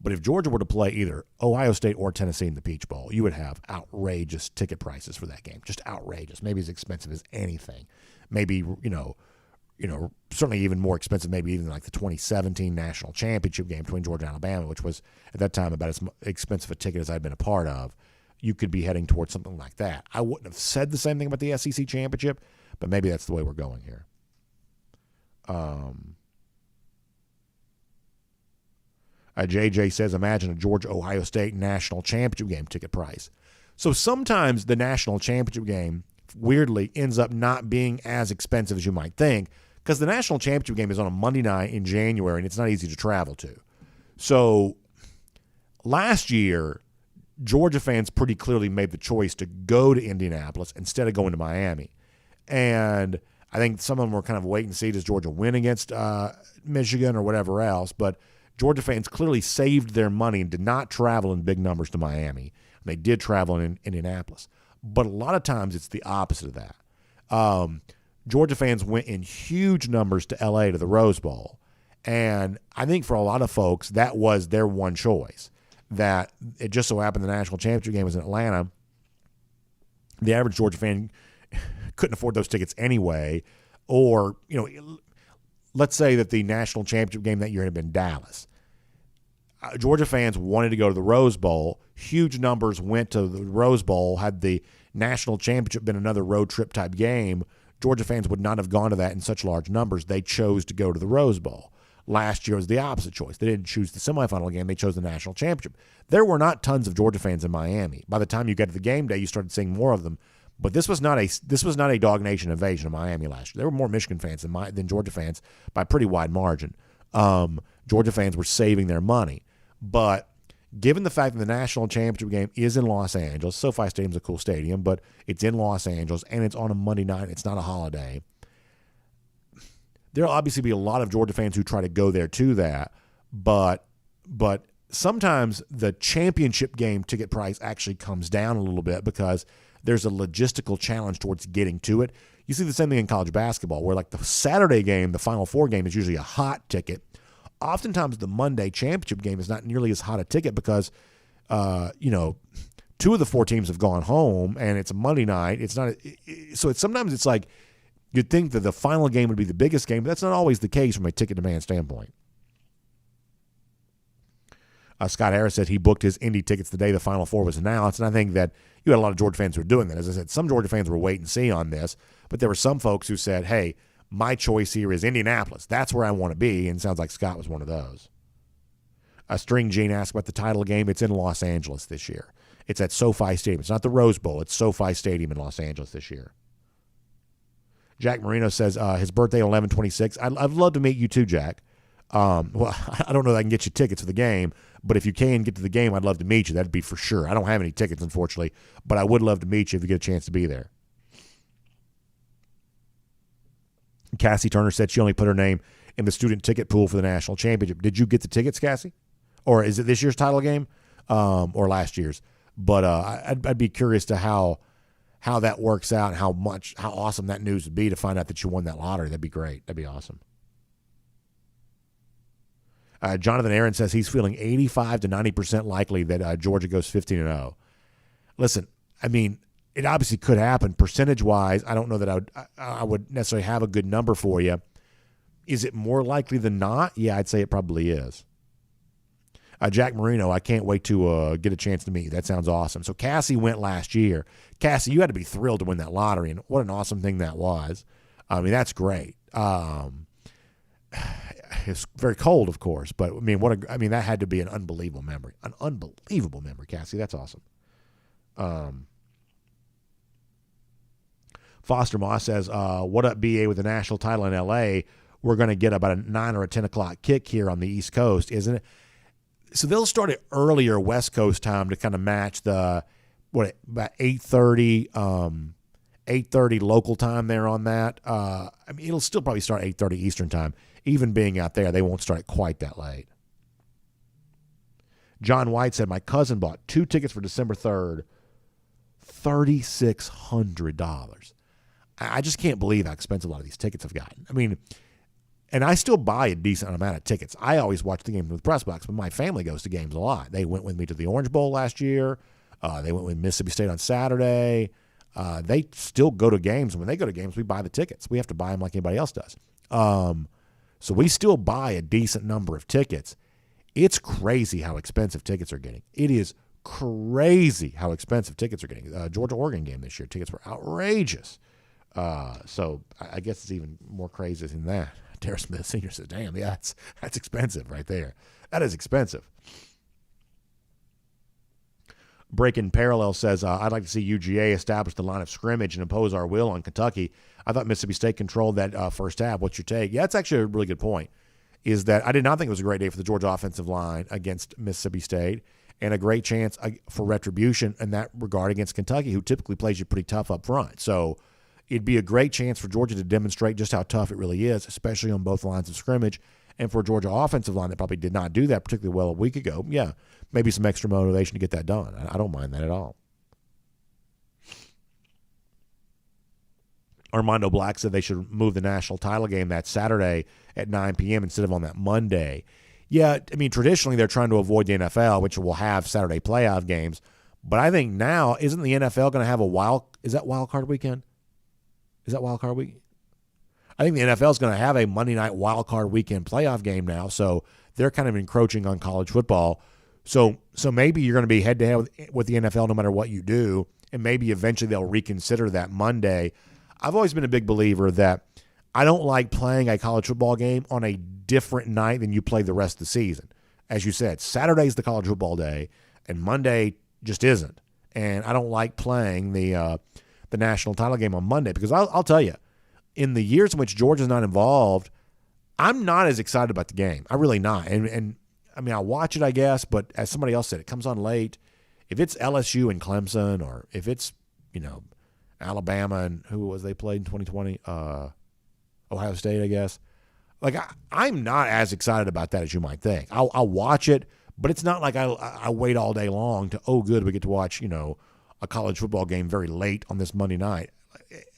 But if Georgia were to play either Ohio State or Tennessee in the Peach Bowl, you would have outrageous ticket prices for that game. Just outrageous. Maybe as expensive as anything. Maybe, certainly even more expensive, maybe even like the 2017 national championship game between Georgia and Alabama, which was at that time about as expensive a ticket as I'd been a part of. You could be heading towards something like that. I wouldn't have said the same thing about the SEC championship, but maybe that's the way we're going here. JJ says, imagine a Georgia-Ohio State national championship game ticket price. So sometimes the national championship game, weirdly, ends up not being as expensive as you might think because the national championship game is on a Monday night in January, and it's not easy to travel to. So last year, Georgia fans pretty clearly made the choice to go to Indianapolis instead of going to Miami. And I think some of them were kind of wait and see, does Georgia win against Michigan or whatever else, but Georgia fans clearly saved their money and did not travel in big numbers to Miami. They did travel in Indianapolis. But a lot of times it's the opposite of that. Georgia fans went in huge numbers to L.A. to the Rose Bowl. And I think for a lot of folks, that was their one choice. That it just so happened the national championship game was in Atlanta. The average Georgia fan couldn't afford those tickets anyway. Or, let's say that the national championship game that year had been Dallas. Georgia fans wanted to go to the Rose Bowl. Huge numbers went to the Rose Bowl. Had the national championship been another road trip type game, Georgia fans would not have gone to that in such large numbers. They chose to go to the Rose Bowl. Last year was the opposite choice. They didn't choose the semifinal game. They chose the national championship. There were not tons of Georgia fans in Miami. By the time you got to the game day, you started seeing more of them. But this was not a DawgNation invasion of Miami last year. There were more Michigan fans than Georgia fans by a pretty wide margin. Georgia fans were saving their money. But given the fact that the national championship game is in Los Angeles, SoFi Stadium's a cool stadium, but it's in Los Angeles, and it's on a Monday night. It's not a holiday. There'll obviously be a lot of Georgia fans who try to go there to that, but sometimes the championship game ticket price actually comes down a little bit because there's a logistical challenge towards getting to it. You see the same thing in college basketball, where like the Saturday game, the Final Four game, is usually a hot ticket. Oftentimes the Monday championship game is not nearly as hot a ticket because, 2 of the 4 teams have gone home, and it's a Monday night. It's not sometimes it's like you'd think that the final game would be the biggest game, but that's not always the case from a ticket demand standpoint. Scott Harris said he booked his Indy tickets the day the Final Four was announced, and I think that you had a lot of Georgia fans who were doing that. As I said, some Georgia fans were wait and see on this, but there were some folks who said, hey, my choice here is Indianapolis. That's where I want to be, and it sounds like Scott was one of those. String Gene asked about the title game. It's in Los Angeles this year. It's at SoFi Stadium. It's not the Rose Bowl. It's SoFi Stadium in Los Angeles this year. Jack Marino says his birthday on 11/26. I'd love to meet you too, Jack. Well, I don't know that I can get you tickets for the game, but if you can get to the game, I'd love to meet you. That'd be for sure. I don't have any tickets, unfortunately, but I would love to meet you if you get a chance to be there. Cassie Turner said she only put her name in the student ticket pool for the national championship. Did you get the tickets, Cassie? Or is it this year's title game or last year's? But I'd be curious to how that works out and how awesome that news would be to find out that you won that lottery. That'd be great. That'd be awesome. Jonathan Aaron says he's feeling 85 to 90% likely that Georgia goes 15-0. Listen, I mean, it obviously could happen. Percentage-wise, I don't know that I would necessarily have a good number for you. Is it more likely than not? Yeah, I'd say it probably is. Jack Marino, I can't wait to get a chance to meet you. That sounds awesome. So Cassie went last year. Cassie, you had to be thrilled to win that lottery, and what an awesome thing that was. I mean, that's great. It's very cold, of course, but I mean, that had to be an unbelievable memory. An unbelievable memory, Cassie. That's awesome. Foster Moss says, what up, BA, with the national title in L.A.? We're going to get about a 9 or a 10 o'clock kick here on the East Coast, isn't it? So they'll start at earlier West Coast time to kind of match about 8:30, 8:30 local time there on that. I mean, it'll still probably start 8:30 Eastern time. Even being out there, they won't start quite that late. John White said, my cousin bought 2 tickets for December 3rd, $3,600. I just can't believe how expensive a lot of these tickets have gotten. I mean, and I still buy a decent amount of tickets. I always watch the games with press box, but my family goes to games a lot. They went with me to the Orange Bowl last year. They went with Mississippi State on Saturday. They still go to games. And when they go to games, we buy the tickets. We have to buy them like anybody else does. So we still buy a decent number of tickets. It's crazy how expensive tickets are getting. It is crazy how expensive tickets are getting. Georgia-Oregon game this year, tickets were outrageous. So I guess it's even more crazy than that. Dare Smith Sr. says, damn, yeah, that's expensive right there. That is expensive. Breaking Parallel says, I'd like to see UGA establish the line of scrimmage and impose our will on Kentucky. I thought Mississippi State controlled that first half. What's your take? Yeah, that's actually a really good point, is that I did not think it was a great day for the Georgia offensive line against Mississippi State, and a great chance for retribution in that regard against Kentucky, who typically plays you pretty tough up front. So it'd be a great chance for Georgia to demonstrate just how tough it really is, especially on both lines of scrimmage. And for a Georgia offensive line that probably did not do that particularly well a week ago, yeah, maybe some extra motivation to get that done. I don't mind that at all. Armando Black said they should move the national title game that Saturday at 9 p.m. instead of on that Monday. Yeah, I mean, traditionally they're trying to avoid the NFL, which will have Saturday playoff games. But I think now, isn't the NFL going to have is that wild card weekend? Is that wild card week? I think the NFL is going to have a Monday night wild card weekend playoff game now, so they're kind of encroaching on college football. So maybe you're going to be head-to-head with the NFL no matter what you do, and maybe eventually they'll reconsider that Monday. I've always been a big believer that I don't like playing a college football game on a different night than you play the rest of the season. As you said, Saturday's the college football day, and Monday just isn't. And I don't like playing the national title game on Monday because I'll tell you, in the years in which Georgia's not involved, I'm not as excited about the game. I'm really not. And I mean, I'll watch it, I guess, but as somebody else said, it comes on late. If it's LSU and Clemson, or if it's, Alabama and who was they played in 2020? Ohio State, I guess. Like, I'm not as excited about that as you might think. I'll watch it, but it's not like I wait all day long to, good, we get to watch, a college football game very late on this Monday night.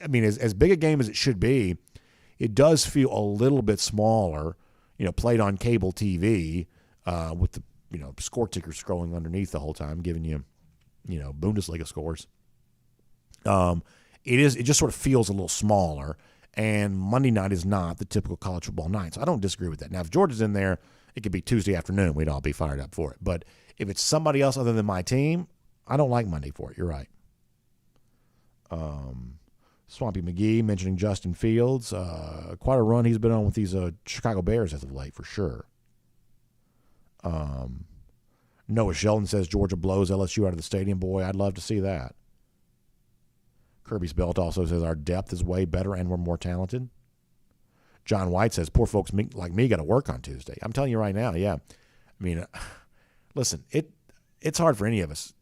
I mean, as big a game as it should be, it does feel a little bit smaller, played on cable TV with the, score ticker scrolling underneath the whole time, giving you, Bundesliga scores. It just sort of feels a little smaller, and Monday night is not the typical college football night. So I don't disagree with that. Now, if Georgia's in there, it could be Tuesday afternoon. We'd all be fired up for it. But if it's somebody else other than my team, I don't like Monday for it. You're right. Swampy McGee mentioning Justin Fields. Quite a run he's been on with these Chicago Bears as of late, for sure. Noah Sheldon says Georgia blows LSU out of the stadium. Boy, I'd love to see that. Kirby's Belt also says our depth is way better and we're more talented. John White says poor folks like me got to work on Tuesday. I'm telling you right now, yeah. I mean, listen, it's hard for any of us.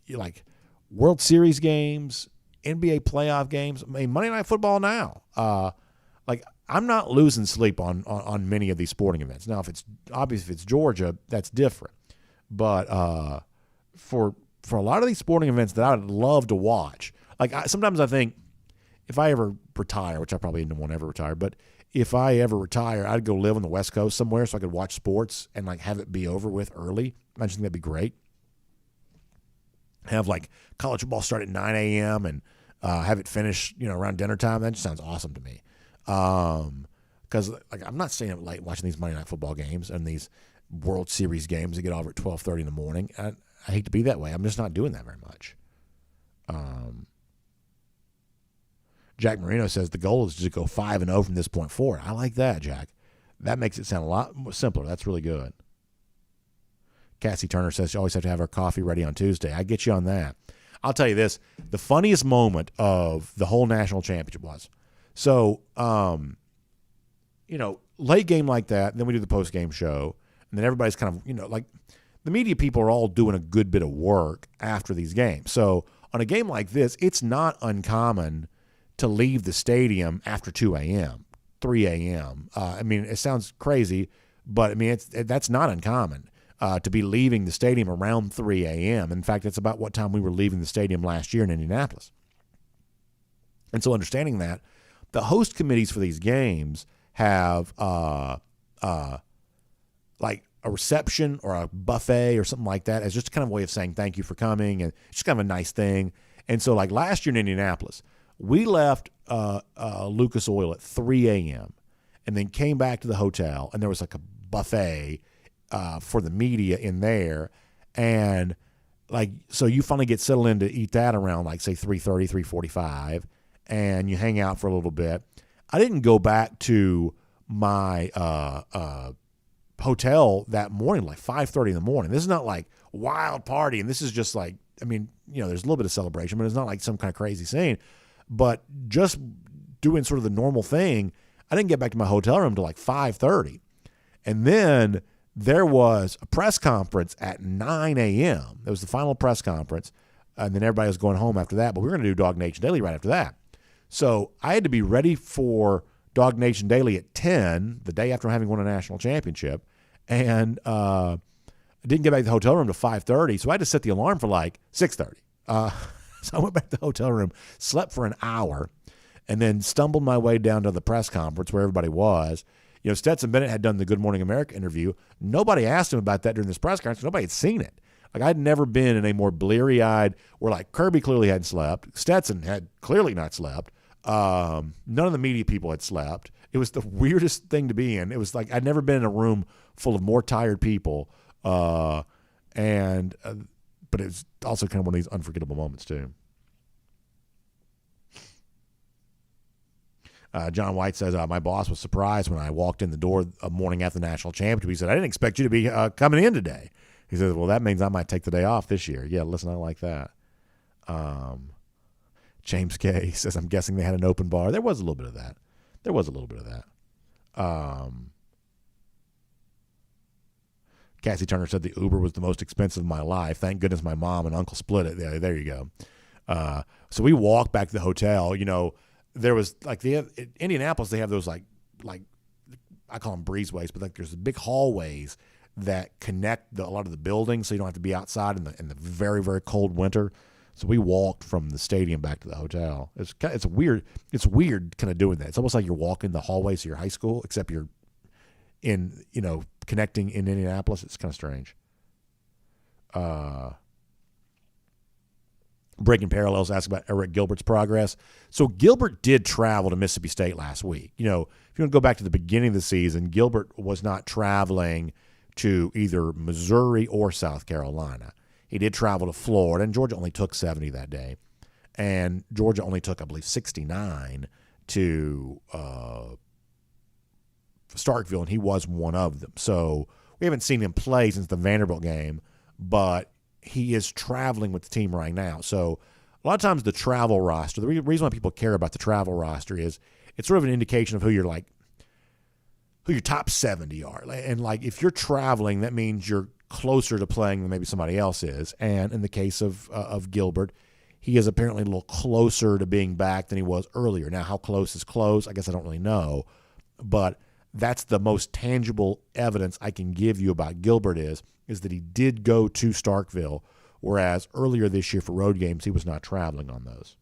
Like World Series games, NBA playoff games, I mean, Monday Night Football now. Like I'm not losing sleep on many of these sporting events. Now, if it's Georgia, that's different. But for for a lot of these sporting events that I would love to watch. Like sometimes I think if I ever retire, which I probably won't ever retire, but if I ever retire, I'd go live on the West Coast somewhere so I could watch sports and like have it be over with early. I just think that'd be great. Have like college football start at 9 a.m. and have it finish, around dinner time. That just sounds awesome to me. Because like I'm not staying up late watching these Monday Night Football games and these World Series games that get over at 12:30 in the morning. I hate to be that way. I'm just not doing that very much. Jack Marino says the goal is to go 5-0 from this point forward. I like that, Jack. That makes it sound a lot simpler. That's really good. Cassie Turner says you always have to have our coffee ready on Tuesday. I get you on that. I'll tell you this. The funniest moment of the whole national championship was, so, late game like that, and then we do the post-game show, and then everybody's kind of, like the media people are all doing a good bit of work after these games. So on a game like this, it's not uncommon to leave the stadium after 2 a.m., 3 a.m. It sounds crazy, but, that's not uncommon to be leaving the stadium around 3 a.m. In fact, that's about what time we were leaving the stadium last year in Indianapolis. And so understanding that, the host committees for these games have like a reception or a buffet or something like that as just kind of a way of saying thank you for coming, and it's just kind of a nice thing. And so like last year in Indianapolis, we left Lucas Oil at 3 a.m. and then came back to the hotel, and there was like a buffet for the media in there. And like, so you finally get settled in to eat that around like, say, 3:30, 3:45, and you hang out for a little bit. I didn't go back to my hotel that morning, like 5:30 in the morning. This is not like wild party, and this is just like, there's a little bit of celebration, but it's not like some kind of crazy scene. But just doing sort of the normal thing, I didn't get back to my hotel room till like 5:30. And then there was a press conference at 9 a.m. That was the final press conference. And then everybody was going home after that. But we were going to do DawgNation Daily right after that. So I had to be ready for DawgNation Daily at 10, the day after having won a national championship. And I didn't get back to the hotel room till 5:30. So I had to set the alarm for like 6:30. So I went back to the hotel room, slept for an hour, and then stumbled my way down to the press conference where everybody was. Stetson Bennett had done the Good Morning America interview. Nobody asked him about that during this press conference. Nobody had seen it. Like, I'd never been in a more bleary-eyed where, like, Kirby clearly hadn't slept. Stetson had clearly not slept. None of the media people had slept. It was the weirdest thing to be in. It was like I'd never been in a room full of more tired people. But it's also kind of one of these unforgettable moments, too. John White says, my boss was surprised when I walked in the door a morning after the national championship. He said, I didn't expect you to be coming in today. He says, well, that means I might take the day off this year. Yeah, listen, I like that. James K. says, I'm guessing they had an open bar. There was a little bit of that. Cassie Turner said the Uber was the most expensive of my life. Thank goodness my mom and uncle split it. There you go. So we walked back to the hotel. There was like in Indianapolis, they have those like I call them breezeways, but like there's the big hallways that connect a lot of the buildings, so you don't have to be outside in the very, very cold winter. So we walked from the stadium back to the hotel. It's weird kind of doing that. It's almost like you're walking the hallways of your high school, except you're in connecting in Indianapolis. It's kind of strange. Breaking Parallels asks about Eric Gilbert's progress. So Gilbert did travel to Mississippi State last week. If you want to go back to the beginning of the season, Gilbert was not traveling to either Missouri or South Carolina. He did travel to Florida, and Georgia only took 70 that day. And Georgia only took, I believe, 69 to Starkville, and he was one of them. So we haven't seen him play since the Vanderbilt game, but he is traveling with the team right now. So a lot of times the travel roster, the reason why people care about the travel roster is it's sort of an indication of who your top 70 are. And like if you're traveling, that means you're closer to playing than maybe somebody else is. And in the case of Gilbert, he is apparently a little closer to being back than he was earlier. Now, how close is close? I guess I don't really know. But that's the most tangible evidence I can give you about Gilbert is that he did go to Starkville whereas earlier this year for road games, he was not traveling on those.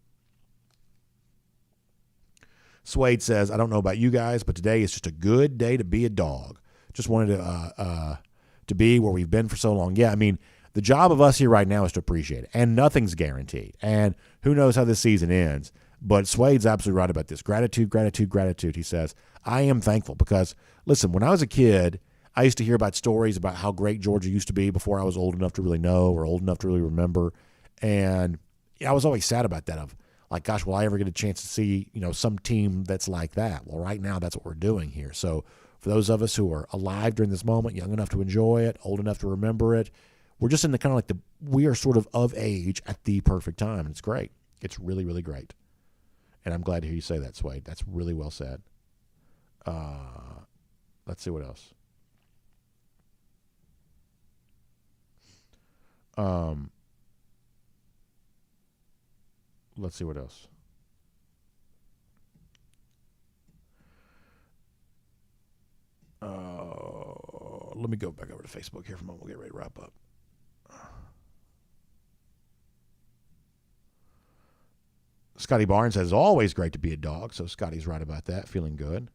Suede says, I don't know about you guys, but today is just a good day to be a dog. Just wanted to be where we've been for so long. Yeah, I mean, the job of us here right now is to appreciate it, and nothing's guaranteed. And who knows how this season ends, but Suede's absolutely right about this. Gratitude, gratitude, gratitude, he says. I am thankful because, listen, when I was a kid, I used to hear about stories about how great Georgia used to be before I was old enough to really know or old enough to really remember. And I was always sad about that of, like, gosh, will I ever get a chance to see, some team that's like that? Well, right now that's what we're doing here. So for those of us who are alive during this moment, young enough to enjoy it, old enough to remember it, we're just in the kind of like we are sort of age at the perfect time. And it's great. It's really, really great. And I'm glad to hear you say that, Suede. That's really well said. Let's see what else. Let's see what else. Let me go back over to Facebook here for a moment. We'll get ready to wrap up. Scotty Barnes says, always great to be a dog. So Scotty's right about that. Feeling good.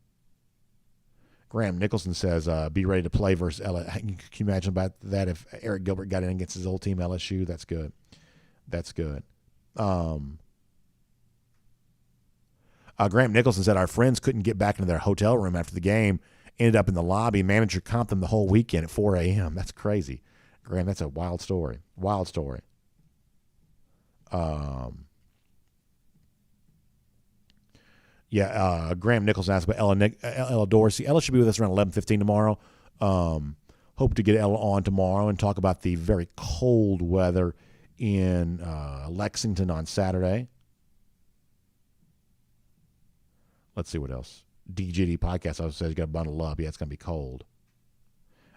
Graham Nicholson says, be ready to play versus LSU. Can you imagine about that if Eric Gilbert got in against his old team, LSU? That's good. That's good. Graham Nicholson said, our friends couldn't get back into their hotel room after the game. Ended up in the lobby. Manager comped them the whole weekend at 4 a.m. That's crazy. Graham, that's a wild story. Wild story. Graham Nichols asked about Ella Dorsey. Ella should be with us around 11:15 tomorrow. Hope to get Ella on tomorrow and talk about the very cold weather in Lexington on Saturday. Let's see what else. DGD podcast also says you got to bundle up. Yeah, it's going to be cold.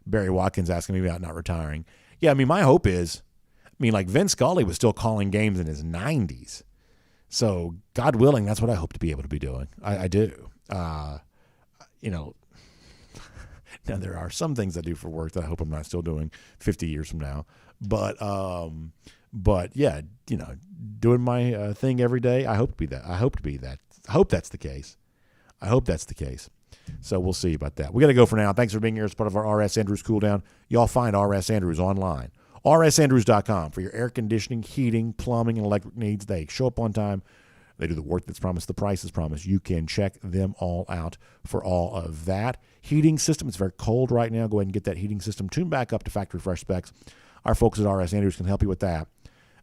Barry Watkins asking me about not retiring. Yeah, I mean, my hope is, like Vin Scully was still calling games in his 90s. So, God willing, that's what I hope to be able to be doing. I do. Now, there are some things I do for work that I hope I'm not still doing 50 years from now. But yeah, doing my thing every day, I hope to be that. I hope that's the case. So we'll see about that. We got to go for now. Thanks for being here as part of our RS Andrews Cool Down. Y'all find RS Andrews online. rsandrews.com for your air conditioning, heating, plumbing, and electric needs. They show up on time. They do the work that's promised. The price is promised. You can check them all out for all of that. Heating system. It's very cold right now. Go ahead and get that heating system tuned back up to factory fresh specs. Our folks at RS Andrews can help you with that.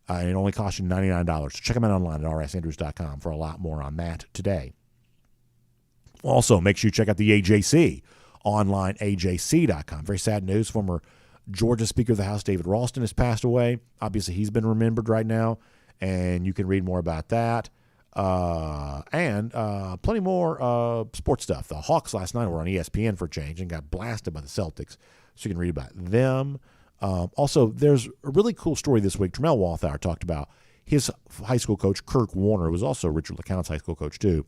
And it only costs you $99. So check them out online at rsandrews.com for a lot more on that today. Also, make sure you check out the AJC online, ajc.com. Very sad news. Former Georgia Speaker of the House, David Ralston, has passed away. Obviously, he's been remembered right now, and you can read more about that. And plenty more sports stuff. The Hawks last night were on ESPN for a change and got blasted by the Celtics, so you can read about them. Also, there's a really cool story this week. Tramel Walthour talked about his high school coach, Kirk Warner, who was also Richard LeCounte's high school coach, too.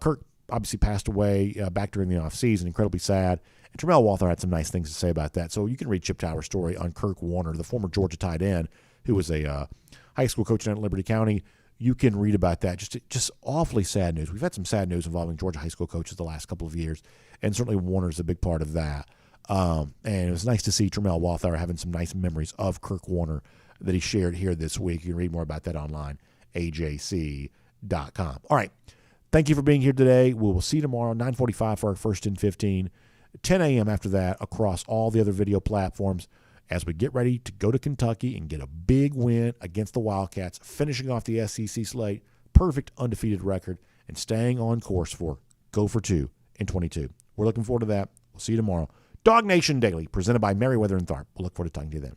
Kirk obviously passed away back during the offseason, incredibly sad. And Tramel Walthour had some nice things to say about that. So you can read Chip Tower's story on Kirk Warner, the former Georgia tight end, who was a high school coach down at Liberty County. You can read about that. Just awfully sad news. We've had some sad news involving Georgia high school coaches the last couple of years, and certainly Warner's a big part of that. And it was nice to see Tramel Walthour having some nice memories of Kirk Warner that he shared here this week. You can read more about that online, ajc.com. All right. Thank you for being here today. We will see you tomorrow, 9:45 for our first and 15, 10 a.m. after that across all the other video platforms as we get ready to go to Kentucky and get a big win against the Wildcats, finishing off the SEC slate, perfect undefeated record, and staying on course for go for 2 in 22. We're looking forward to that. We'll see you tomorrow. DawgNation Daily, presented by Merriweather and Tharp. We'll look forward to talking to you then.